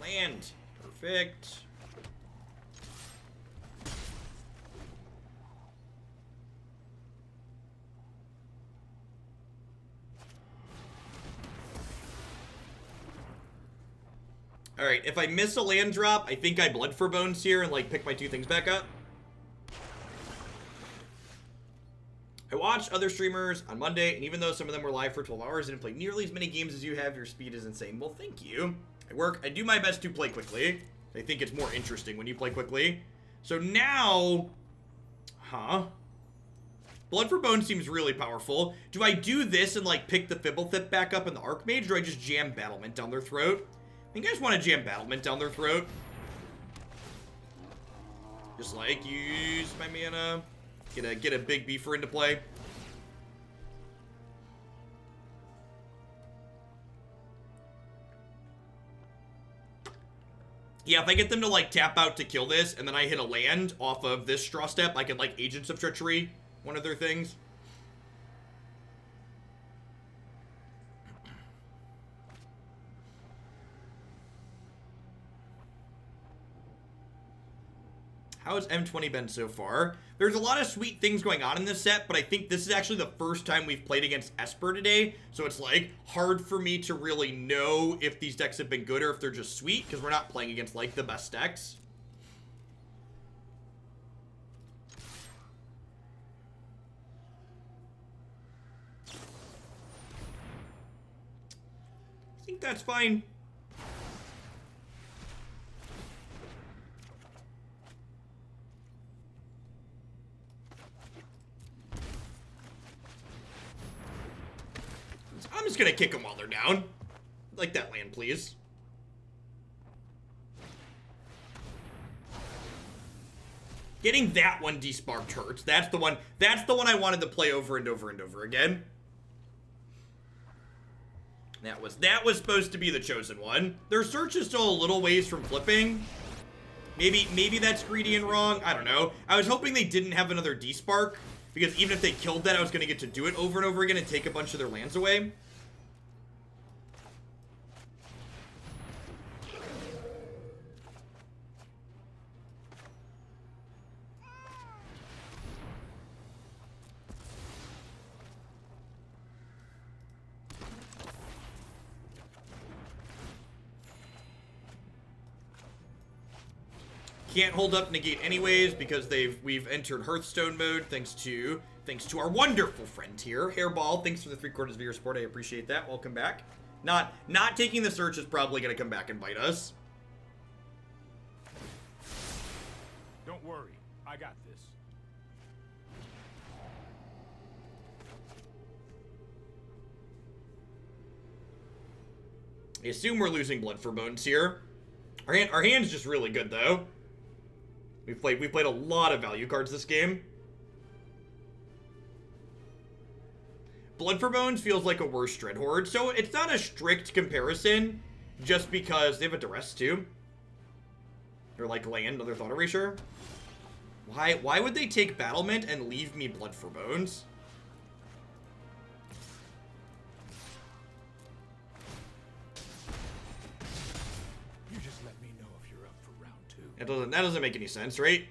Land. Perfect. Alright, if I miss a land drop, I think I Blood for Bones here and, like, pick my 2 things back up. I watched other streamers on Monday, and even though some of them were live for 12 hours, I didn't play nearly as many games as you have. Your speed is insane. Well, thank you. I do my best to play quickly. I think it's more interesting when you play quickly. So now... Blood for Bones seems really powerful. Do I do this and, like, pick the Fblthp back up in the Archmage, or do I just jam Battlement down their throat? I think I just want to jam Battlement down their throat. Just, like, use my mana. Get a big beefer into play. Yeah, if I get them to, like, tap out to kill this, and then I hit a land off of this straw step, I could, like, Agents of Treachery, one of their things. How has M20 been so far? There's a lot of sweet things going on in this set, but I think this is actually the first time we've played against Esper today, so it's, like, hard for me to really know if these decks have been good or if they're just sweet, because we're not playing against, like, the best decks. I think that's fine. I'm just gonna kick them while they're down. Like that land, please. Getting that one desparked hurts. That's the one I wanted to play over and over and over again. That was supposed to be the chosen one. Their search is still a little ways from flipping. Maybe that's greedy and wrong. I don't know. I was hoping they didn't have another Despark, because even if they killed that, I was going to get to do it over and over again and take a bunch of their lands away. Can't hold up Negate anyways because we've entered Hearthstone mode thanks to our wonderful friend here, Hairball. Thanks for the 3/4 of your support. I appreciate that. Welcome back. Not taking the search is probably gonna come back and bite us. Don't worry, I got this. I assume we're losing Blood for Bones here. Our hand's just really good though. We played a lot of value cards this game. Blood for Bones feels like a worse Dreadhorde, so it's not a strict comparison, just because they have a duress too. Or like land, another Thought Erasure. Why would they take Battlement and leave me Blood for Bones? That doesn't make any sense, right?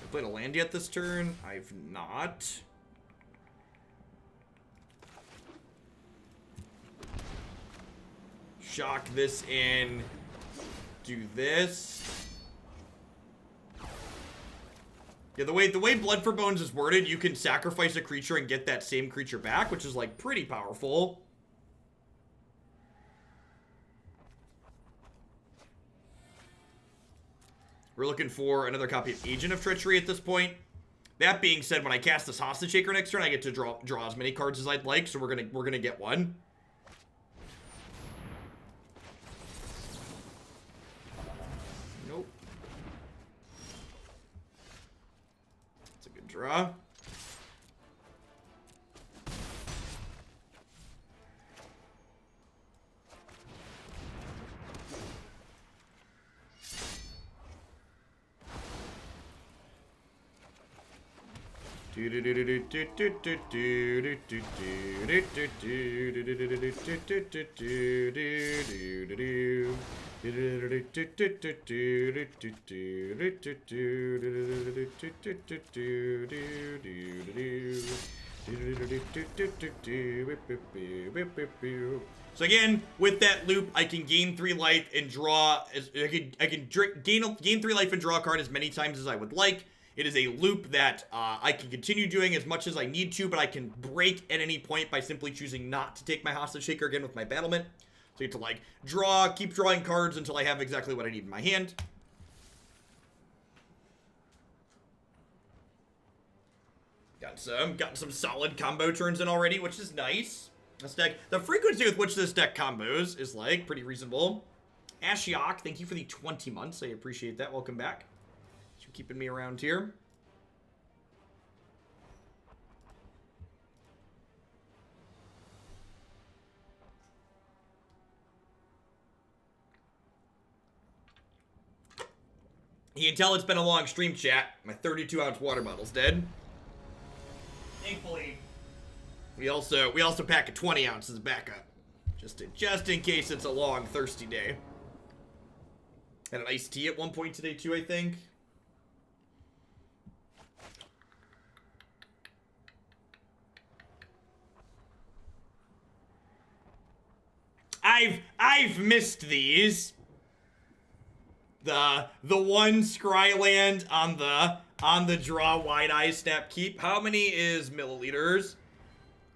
I played a land yet this turn? I've not. Shock this in. Do this. Yeah, the way Blood for Bones is worded, you can sacrifice a creature and get that same creature back, which is like pretty powerful. We're looking for another copy of Agent of Treachery at this point. That being said, when I cast this Hostage Taker next turn, I get to draw as many cards as I'd like, so we're gonna get one. Draw. So again, with that loop, I can gain 3 life and draw. I can gain 3 life and draw a card as many times as I would like. It is a loop that I can continue doing as much as I need to, but I can break at any point by simply choosing not to take my Hostage Taker again with my Battlement. So you have to like keep drawing cards until I have exactly what I need in my hand. Gotten some solid combo turns in already, which is nice. This deck, the frequency with which this deck combos is like pretty reasonable. Ashiok, thank you for the 20 months. I appreciate that. Welcome back. Thanks for keeping me around here. You can tell it's been a long stream, chat. My 32-ounce water bottle's dead. Thankfully, we also pack a 20 ounces backup, just in case it's a long, thirsty day. Had an iced tea at one point today too, I think. I've missed these. The one Scryland on the draw wide eye snap keep. How many is milliliters?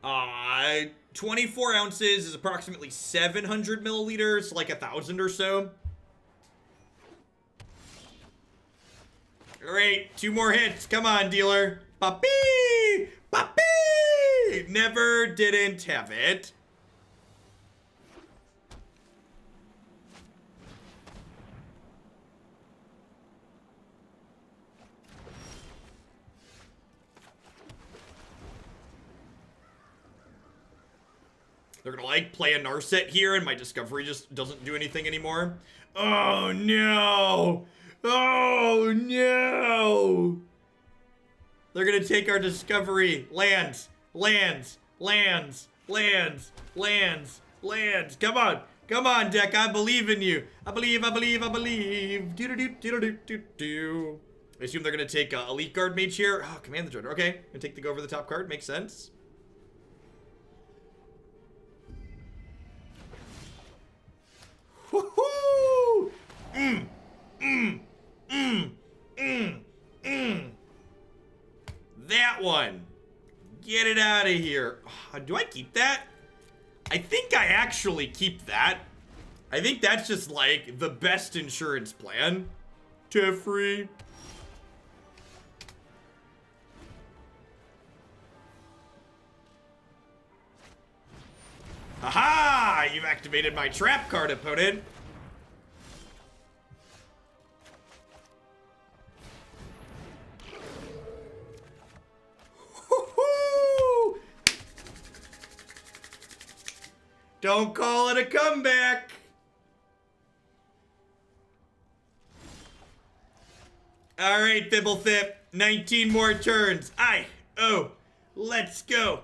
24 ounces is approximately 700 milliliters, like 1,000 or so. All right, 2 more hits. Come on, dealer. Papi! Papi! Never didn't have it. They're gonna like play a Narset here and my discovery just doesn't do anything anymore. Oh no! Oh no! They're gonna take our discovery. Lands. Lands. Lands. Lands. Lands. Lands. Come on. Come on, deck. I believe in you. I believe, I believe, I believe. Do-do-do-do-do-do-do. I assume they're gonna take Elite Guardmage here. Oh, Command the Dreadhorde. Okay. Gonna take the go over the top card. Makes sense. Woohoo! That one. Get it out of here. Do I keep that? I think I actually keep that. I think that's just like the best insurance plan. Teferi. Aha! You've activated my trap card, opponent. Woo-hoo! Don't call it a comeback. All right, Fblthp. 19 more turns. Let's go.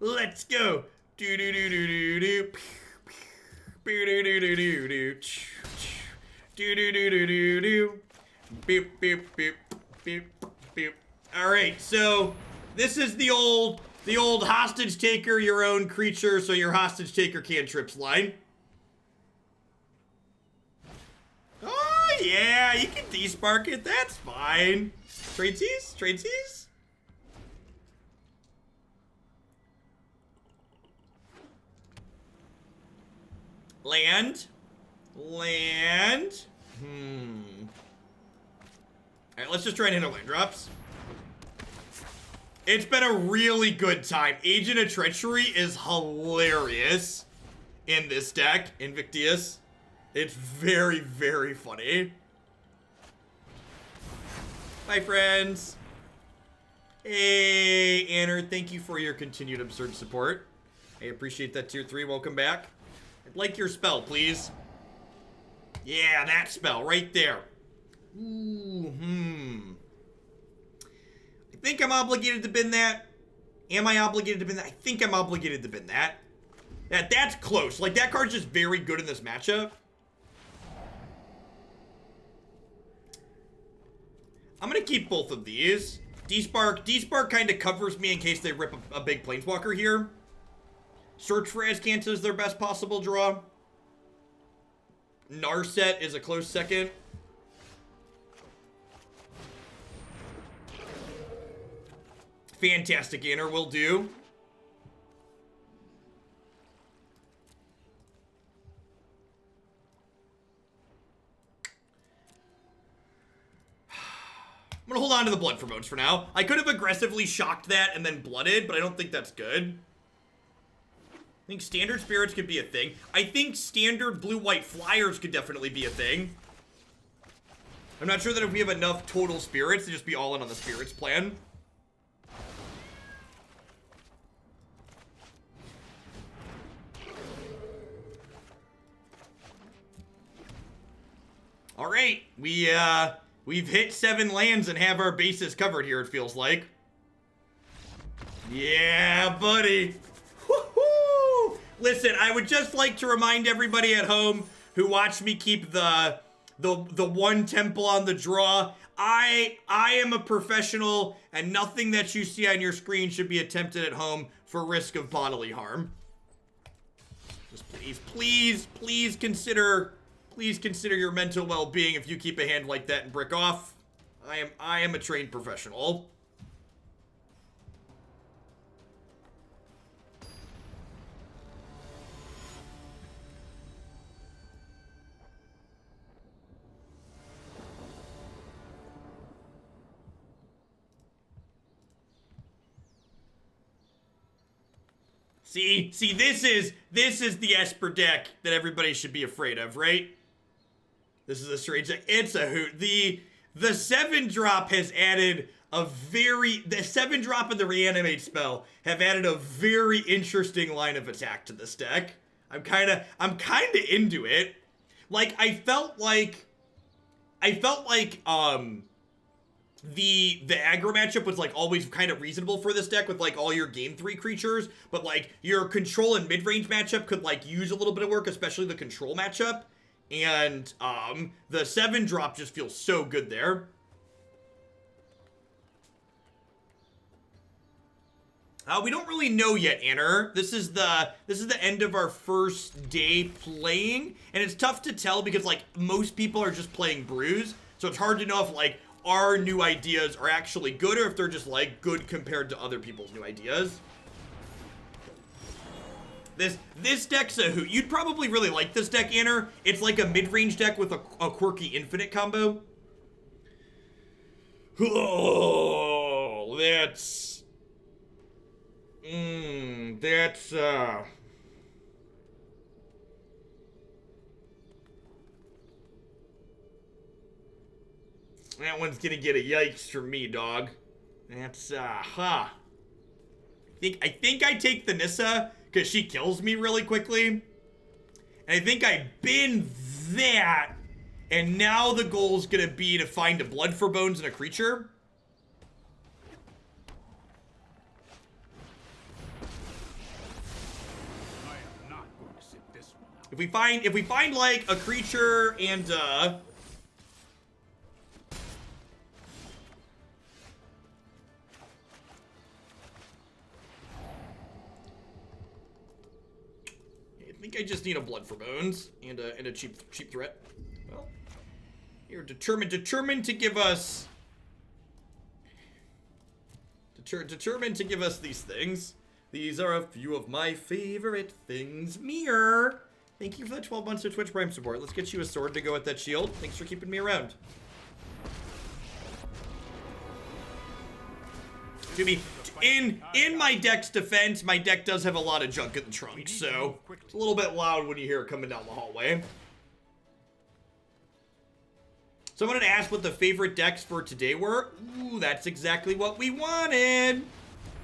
Let's go. Do do do do do do. Do do do do do do. Do do do do do do. Beep beep beep beep beep. All right, so this is the old hostage taker your own creature, so your hostage taker cantrips line. Oh yeah, you can despark it. That's fine. Tradesies, tradesies. Land. Land. Alright, let's just try and hit our land drops. It's been a really good time. Agent of Treachery is hilarious in this deck, Invictus. It's very, very funny. Bye, friends. Hey, Anner, thank you for your continued absurd support. I appreciate that, tier 3. Welcome back. I'd like your spell, please. Yeah, that spell right there. Ooh, I think I'm obligated to bin that. Am I obligated to bin that? I think I'm obligated to bin that. That's close. Like, that card's just very good in this matchup. I'm gonna keep both of these. Despark kind of covers me in case they rip a big Planeswalker here. Search for Azcanta is their best possible draw. Narset is a close second. Fantastic Anner will do. I'm gonna hold on to the blood for modes for now. I could have aggressively shocked that and then blooded, but I don't think that's good. I think standard spirits could be a thing. I think standard blue-white flyers could definitely be a thing. I'm not sure that if we have enough total spirits to just be all in on the spirits plan. All right, we've hit 7 lands and have our bases covered here, it feels like. Yeah, buddy. Woohoo! Listen, I would just like to remind everybody at home who watched me keep the one temple on the draw. I am a professional, and nothing that you see on your screen should be attempted at home for risk of bodily harm. Just please consider your mental well-being if you keep a hand like that and brick off. I am a trained professional. See, this is the Esper deck that everybody should be afraid of, right? This is a strange deck. It's a hoot. The 7-drop has added the 7-drop and the reanimate spell have added a very interesting line of attack to this deck. I'm kind of into it. Like, I felt like the aggro matchup was like always kind of reasonable for this deck with like all your game 3 creatures, but like your control and mid-range matchup could like use a little bit of work, especially the control matchup. And the 7-drop just feels so good there. We don't really know yet, Anner. This is the end of our first day playing, and it's tough to tell because like most people are just playing brews, so it's hard to know if like our new ideas are actually good or if they're just like good compared to other people's new ideas. This deck's a hoot. You'd probably really like this deck, Anner. It's like a mid-range deck with a quirky infinite combo. Oh, that's that one's gonna get a yikes from me, dog. That's I think I take the Nissa because she kills me really quickly. And I think I bin that, and now the goal's gonna be to find a Blood for Bones and a creature. If we find like a creature and I think I just need a Blood for Bones and a cheap threat. Well, you're determined to give us determined to give us these things. These are a few of my favorite things. Mirror. Thank you for the 12 months of Twitch Prime support. Let's get you a sword to go with that shield. Thanks for keeping me around. To be in my deck's defense, my deck does have a lot of junk in the trunk, so it's a little bit loud when you hear it coming down the hallway. Someone had asked what the favorite decks for today were. Ooh, that's exactly what we wanted.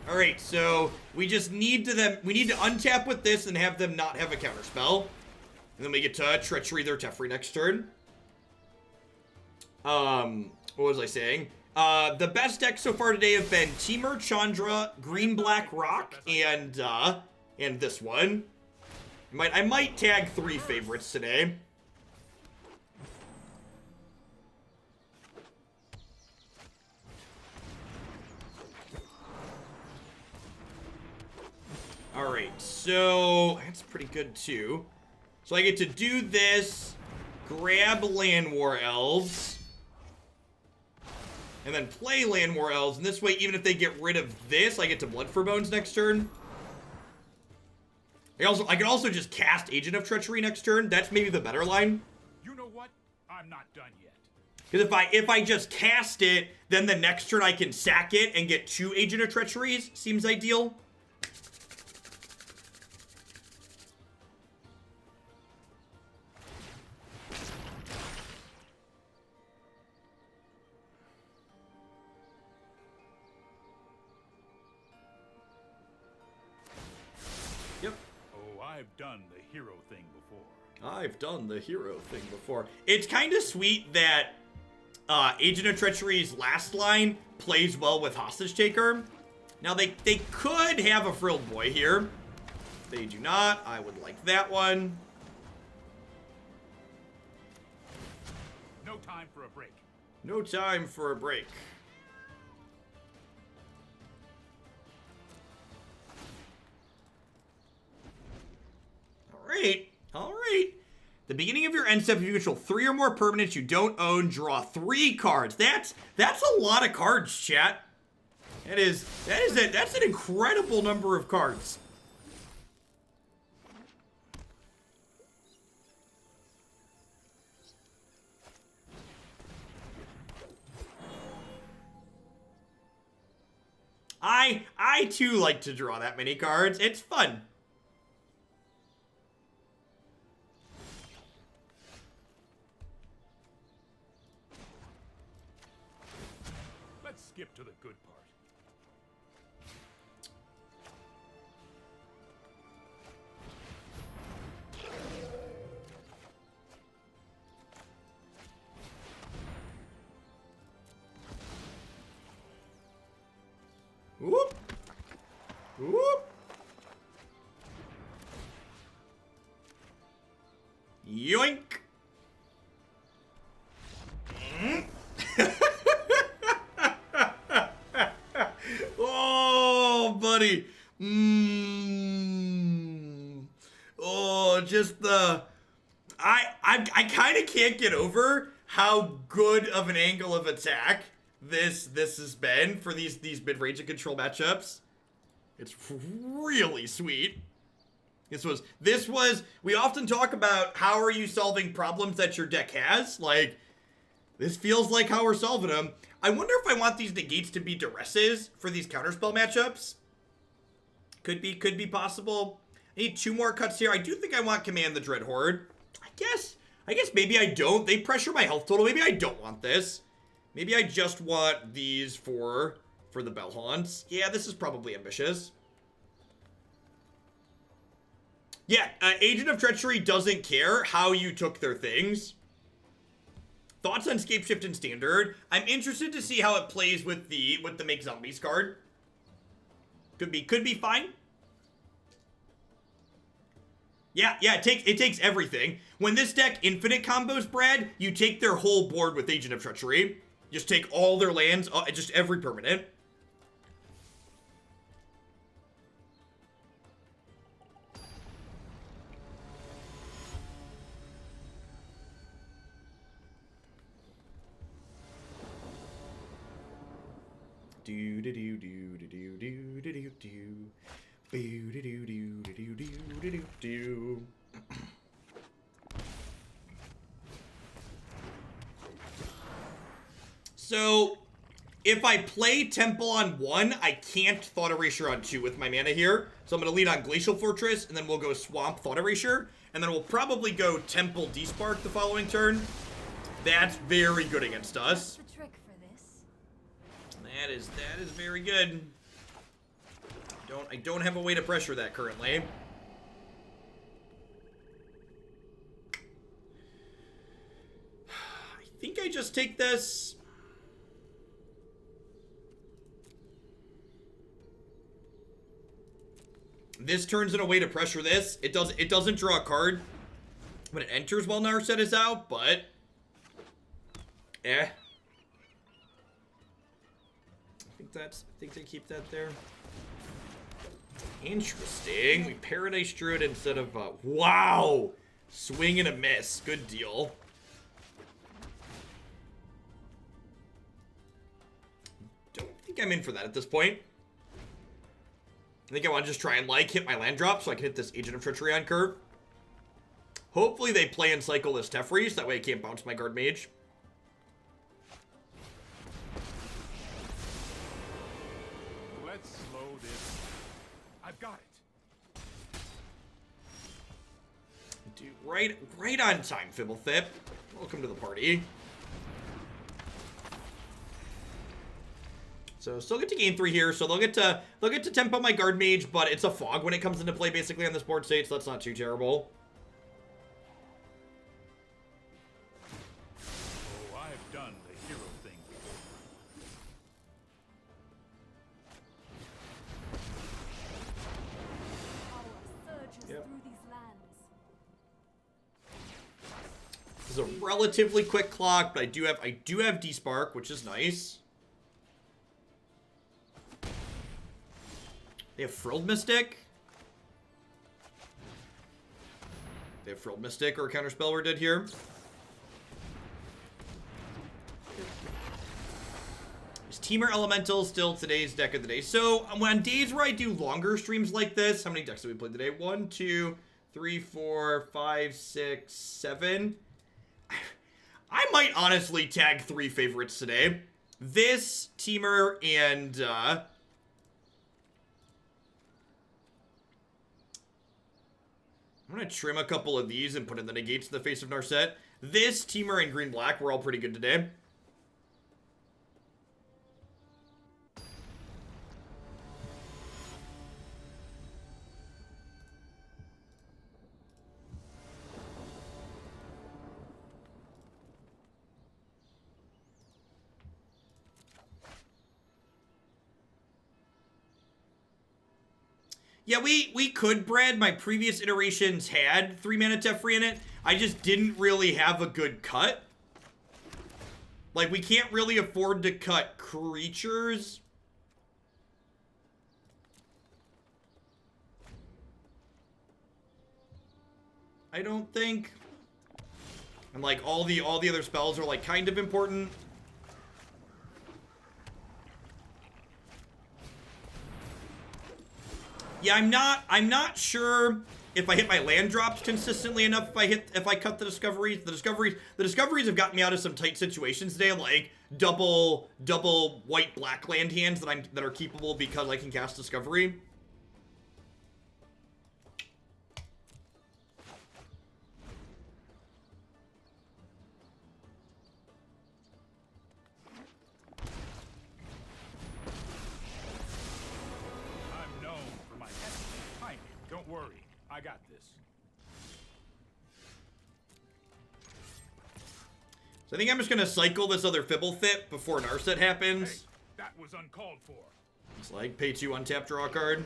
All right, so we just need to untap with this and have them not have a counterspell. And then we get to Treachery their Teferi next turn. What was I saying? The best decks so far today have been Temur, Chandra, Green Black Rock, and this one. I might tag 3 favorites today. All right, so that's pretty good too. So I get to do this, grab Land War Elves, and then play Land War Elves. And this way, even if they get rid of this, I get to Blood for Bones next turn. I can also just cast Agent of Treachery next turn. That's maybe the better line. You know what? I'm not done yet. Because if I just cast it, then the next turn I can sack it and get 2 Agent of Treacheries. Seems ideal. I've done the hero thing before. I've done the hero thing before. It's kind of sweet that Agent of Treachery's last line plays well with Hostage Taker. Now, they could have a Frilled Boy here. They do not. I would like that one. No time for a break. No time for a break. All right. The beginning of your end step, if you control 3 or more permanents you don't own, draw 3 cards. That's a lot of cards, chat. That's an incredible number of cards. I too like to draw that many cards. It's fun. Let's skip to the good part. Whoop. Whoop. Yoink. Oh, buddy. Oh, just the... I kind of can't get over how good of an angle of attack this has been for these mid-range and control matchups. It's really sweet. This was, we often talk about how are you solving problems that your deck has. Like, this feels like how we're solving them. I wonder if I want these negates to be duresses for these counterspell matchups. Could be possible. I need 2 more cuts here. I do think I want Command the Dreadhorde. I guess maybe I don't. They pressure my health total. Maybe I don't want this. Maybe I just want these for the Bell-Haunts. Yeah, this is probably ambitious. Yeah, Agent of Treachery doesn't care how you took their things. Thoughts on Scapeshift and Standard. I'm interested to see how it plays with the Make Zombies card. Could be fine. Yeah, it takes everything. When this deck infinite combos Brad, you take their whole board with Agent of Treachery. Just take all their lands, just every permanent. Do do do do do do do do do do. Do do do do do do do do do. So, if I play Temple on 1, I can't Thought Erasure on 2 with my mana here. So I'm going to lead on Glacial Fortress, and then we'll go Swamp Thought Erasure, and then we'll probably go Temple Despark the following turn. That's very good against us. What's the trick for this? That is very good. I don't have a way to pressure that currently. I think I just take this. This turns in a way to pressure this. It doesn't draw a card when it enters while Narset is out, but I think they keep that there. Interesting. We Paradise Druid instead of wow! Swing and a miss. Good deal. Don't think I'm in for that at this point. I think I want to just try and hit my land drop so I can hit this Agent of Treachery on curve. Hopefully they play and cycle this Teferi, so that way I can't bounce my Guardmage. Let's slow this. I've got it. Dude, right on time, Fblthp. Welcome to the party. So still get to gain 3 here, so they'll get to tempo my Guardmage, but it's a fog when it comes into play basically on this board state, so that's not too terrible. Oh, I've done the hero thing before. Power surges Yep. through these lands. This is a relatively quick clock, but I do have Despark, which is nice. They have Frilled Mystic. They have Frilled Mystic or a Counterspell we're dead here. Is Teamer Elemental still today's deck of the day? So on days where I do longer streams like this, how many decks have we played today? 1, 2, 3, 4, 5, 6, 7. I might honestly tag 3 favorites today. This, Teamer, and I'm gonna trim a couple of these and put in the negates in the face of Narset. This, Temur, and green-black were all pretty good today. Yeah, we could, Brad. My previous iterations had 3 mana Teferi in it. I just didn't really have a good cut. Like, we can't really afford to cut creatures. I don't think. And like all the other spells are like kind of important. Yeah, I'm not sure if I hit my land drops consistently enough if I cut the discoveries. The discoveries have gotten me out of some tight situations today, like double white black land hands that are keepable because I can cast discovery. Worry, I got this. So I think I'm just gonna cycle this other Fblthp before Narset happens. Hey, that was uncalled for. It's like pay 2 untap, draw a card.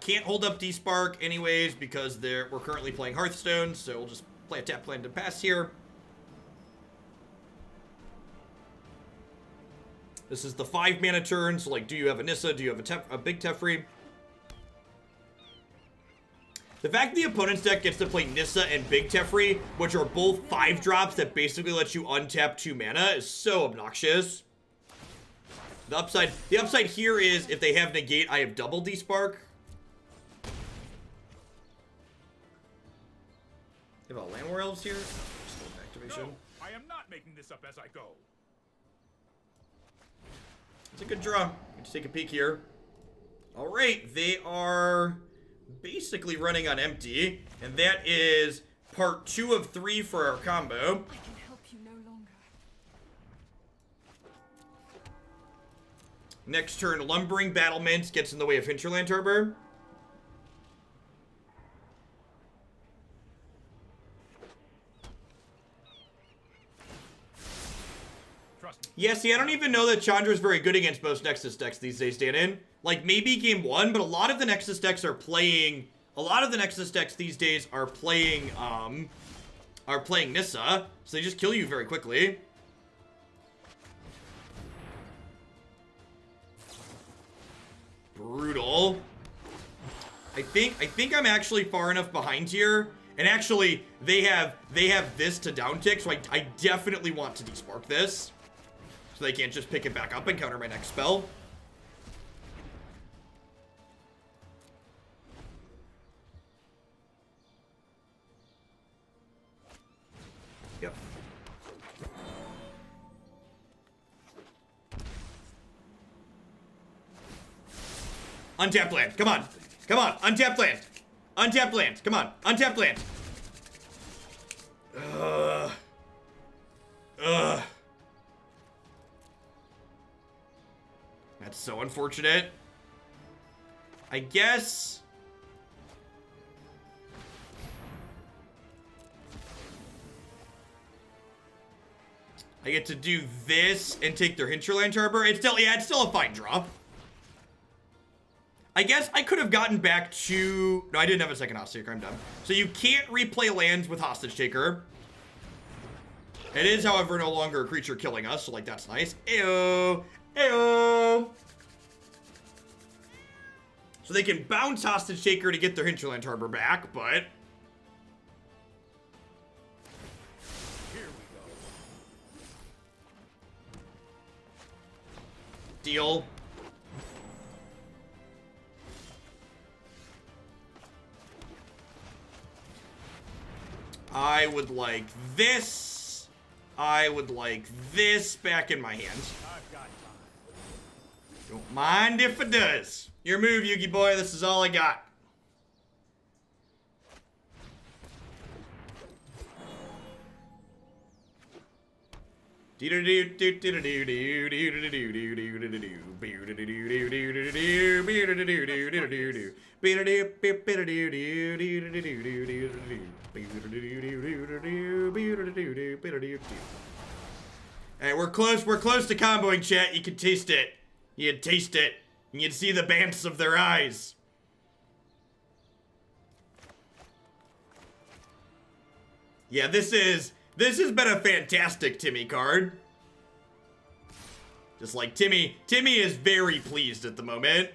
Can't hold up Despark anyways because we're currently playing Hearthstone, so we'll just play a tap land and pass here. This is the 5 mana turn, so like, do you have a Nissa? Do you have a big Teferi? The fact the opponent's deck gets to play Nissa and big Teferi, which are both 5 drops that basically let you untap 2 mana, is so obnoxious. The upside here is if they have Negate, I have double Despark. They have a Land War Elves here. Activation. No, I am not making this up as I go. It's a good draw. Let's take a peek here. All right, they are basically running on empty, and that is part 2 of 3 for our combo. I can help you no longer. Next turn, Lumbering Battlement gets in the way of Hinterland Harbor. Yeah, see, I don't even know that Chandra's very good against most Nexus decks these days, Danon. Like, maybe game 1, but a lot of the Nexus decks are playing... A lot of the Nexus decks these days are playing Nissa, so they just kill you very quickly. Brutal. I think I'm actually far enough behind here. And actually, they have this to down tick, so I definitely want to Despark this. So they can't just pick it back up and counter my next spell. Yep. Untapped land. Come on. Come on. Untapped land. Untapped land. Come on. Untapped land. Ugh. That's so unfortunate. I guess... I get to do this and take their Hinterland Harbor. It's still a fine draw. I guess I could have gotten back to... No, I didn't have a second Hostage Taker. I'm done. So you can't replay lands with Hostage Taker. It is, however, no longer a creature killing us, so, like, that's nice. Ayo! Ayo! So they can bounce Hostage Taker to get their Hinterland Harbor back, but... Here we go. Deal. I would like this. I would like this back in my hands. I've got time. Don't mind if it does. Your move, Yugi boy. This is all I got. Alright, we're close to comboing, chat. You can taste it. You can taste it. You can see the bands of their eyes. Yeah, this has been a fantastic Timmy card. Just like Timmy is very pleased at the moment.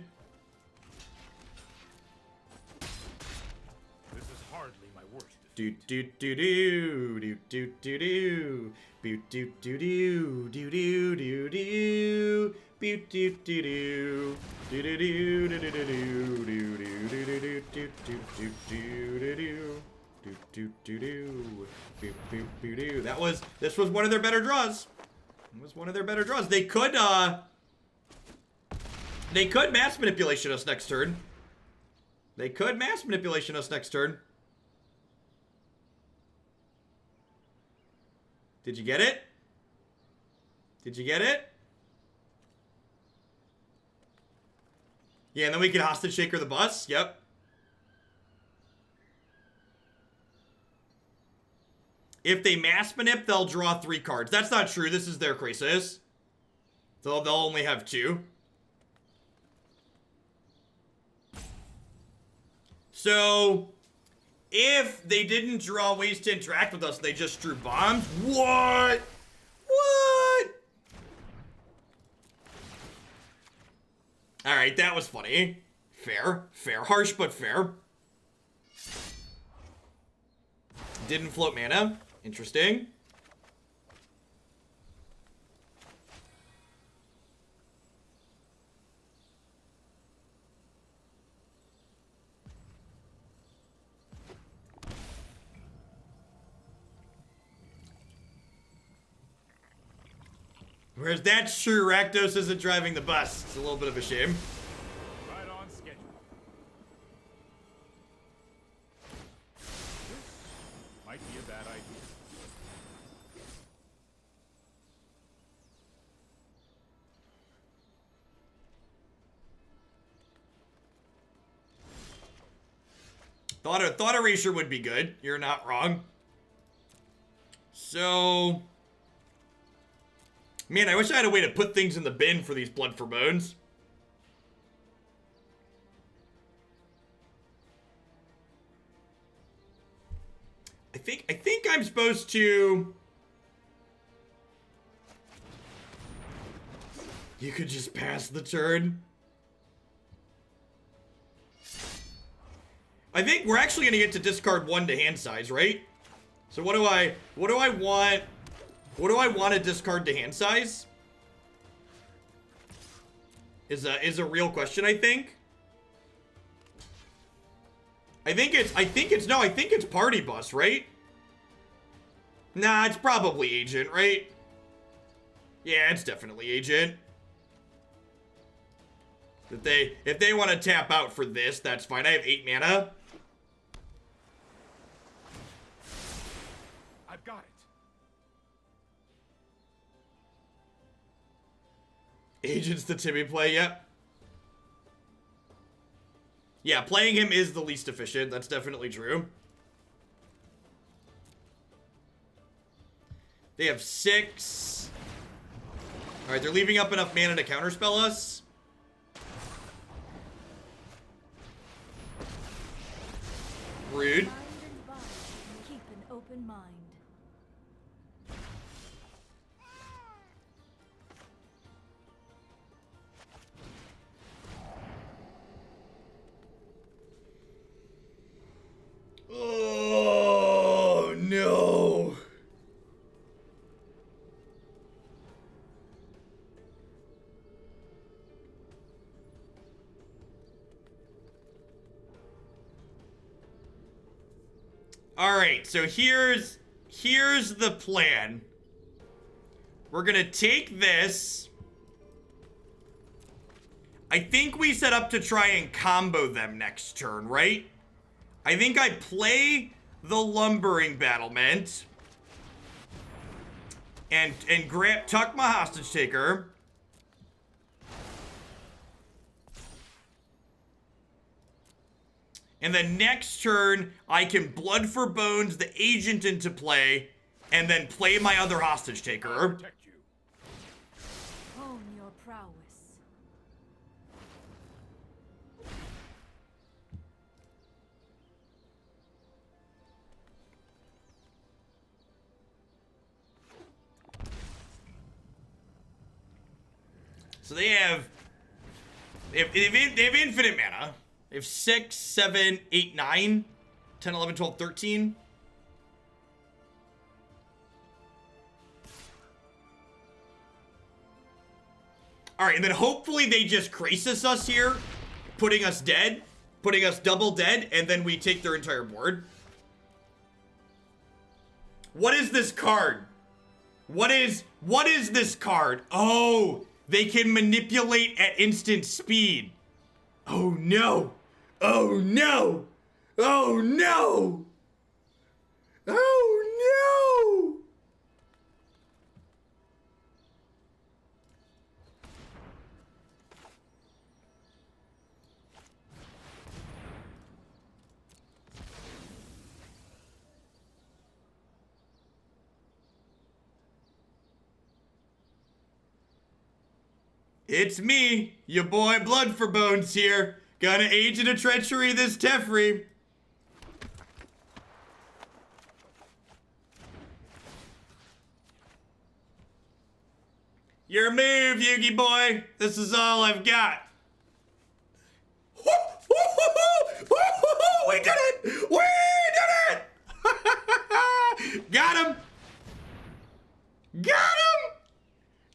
This is hardly my worst. Do do do do do do do do. Do do do do do do do do. Do do do do. Do do do do do do do do do do do do. Do do do do. Boop boop boop doo. This was one of their better draws. It was one of their better draws. They could mass manipulation us next turn. They could mass manipulation us next turn. Did you get it? Did you get it? Yeah, and then we can hostage shaker the bus. Yep. If they mass manip, they'll draw 3 cards. That's not true. This is their crisis. So they'll only have 2. So, if they didn't draw ways to interact with us, they just drew bombs. What? What? Alright, that was funny. Fair. Fair. Harsh, but fair. Didn't float mana. Interesting. Whereas that's true, Rakdos isn't driving the bus. It's a little bit of a shame. Right on schedule. This might be a bad idea. Thought Erasure would be good. You're not wrong. So... Man, I wish I had a way to put things in the bin for these Blood for Bones. I think I'm supposed to... You could just pass the turn. I think we're actually gonna get to discard 1 to hand size, right? So what do I want? What do I want to discard to hand size? Is a real question, I think. I think it's Party Bus, right? Nah, it's probably Agent, right? Yeah, it's definitely Agent. If they want to tap out for this, that's fine. I have 8 mana. I've got it. Agent's the Timmy play, yep. Yeah, playing him is the least efficient. That's definitely true. They have 6. Alright, they're leaving up enough mana to counterspell us. Rude. Mind and body, keep an open mind. Oh, no. All right, so here's the plan. We're gonna take this. I think we set up to try and combo them next turn, right? I think I play the Lumbering Battlement. and tuck my hostage taker. And then next turn, I can Blood for Bones the agent into play, and then play my other hostage taker. Protect you. Hone your prowess. So they have infinite mana. They have 6, 7, 8, 9, 10, 11, 12, 13. All right, and then hopefully they just crisis us here, putting us dead, putting us double dead, and then we take their entire board. What is this card? What is this card? Oh, they can manipulate at instant speed. Oh no. Oh no. Oh no. Oh no. It's me, your boy Blood for Bones here. Gonna Agent of Treachery this Teferi. Your move, Yugi boy. This is all I've got. We did it! We did it! Got him! Got him!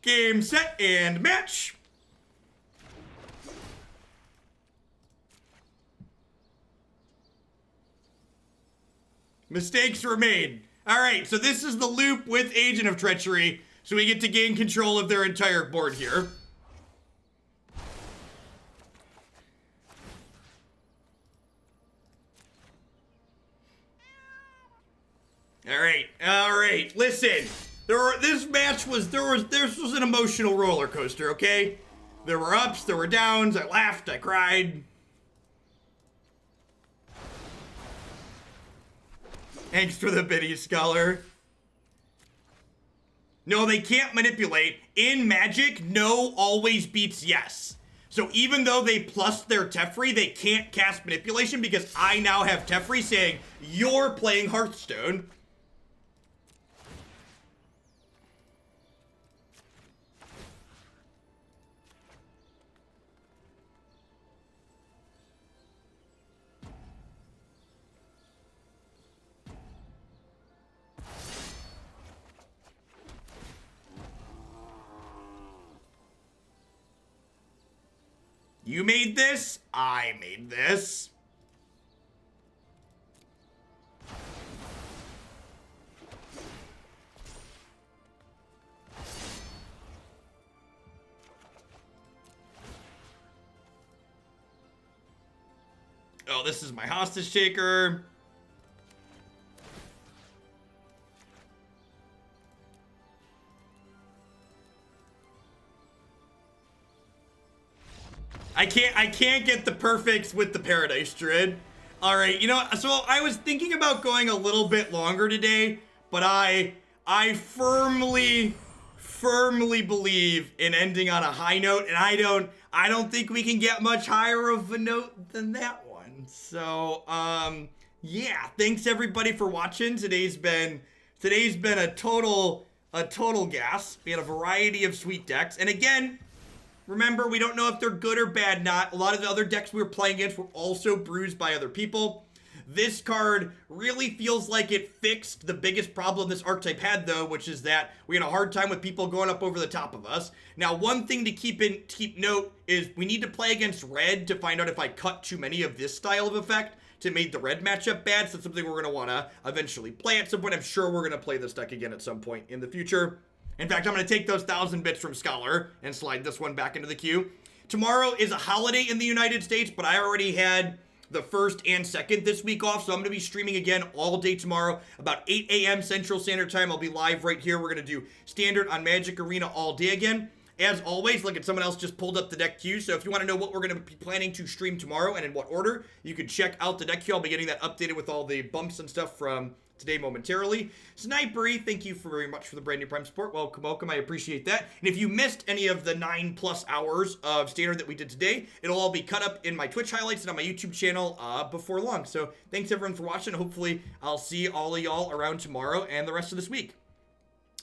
Game, set, and match. Mistakes were made. All right, so this is the loop with Agent of Treachery, so we get to gain control of their entire board here. All right. Listen, this was an emotional roller coaster. Okay, there were ups, there were downs. I laughed, I cried. Thanks for the biddy, Scholar. No, they can't manipulate. In Magic, no always beats yes. So even though they plus their Teferi, they can't cast manipulation because I now have Teferi saying, you're playing Hearthstone. You made this, I made this. Oh, this is my hostage taker. I can't get the perfects with the Paradise Druid. All right, you know what? So I was thinking about going a little bit longer today, but I firmly believe in ending on a high note, and I don't think we can get much higher of a note than that one. So, yeah, thanks everybody for watching. Today's been a total gas. We had a variety of sweet decks, and again, remember, we don't know if they're good or bad. Not a lot of the other decks we were playing against were also bruised by other people. This card really feels like it fixed the biggest problem this archetype had, though, which is that we had a hard time with people going up over the top of us. Now, one thing to keep note is we need to play against red to find out if I cut too many of this style of effect to make the red matchup bad. So that's something we're going to want to eventually play at some point. I'm sure we're going to play this deck again at some point in the future. In fact, I'm going to take those 1,000 bits from Scholar and slide this one back into the queue. Tomorrow is a holiday in the United States, but I already had the 1st and 2nd this week off, so I'm going to be streaming again all day tomorrow, about 8 a.m. Central Standard Time. I'll be live right here. We're going to do Standard on Magic Arena all day again. As always, look at someone else just pulled up the deck queue, so if you want to know what we're going to be planning to stream tomorrow and in what order, you can check out the deck queue. I'll be getting that updated with all the bumps and stuff from today momentarily. Snipery, thank you very much for the brand new Prime support. Welcome, welcome. I appreciate that. And if you missed any of the 9+ hours of Standard that we did today, it'll all be cut up in my Twitch highlights and on my YouTube channel before long. So thanks everyone for watching. Hopefully I'll see all of y'all around tomorrow and the rest of this week.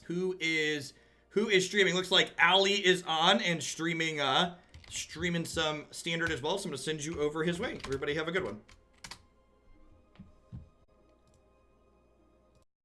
Who is streaming? Looks like Ali is on and streaming some Standard as well. So I'm going to send you over his way. Everybody have a good one.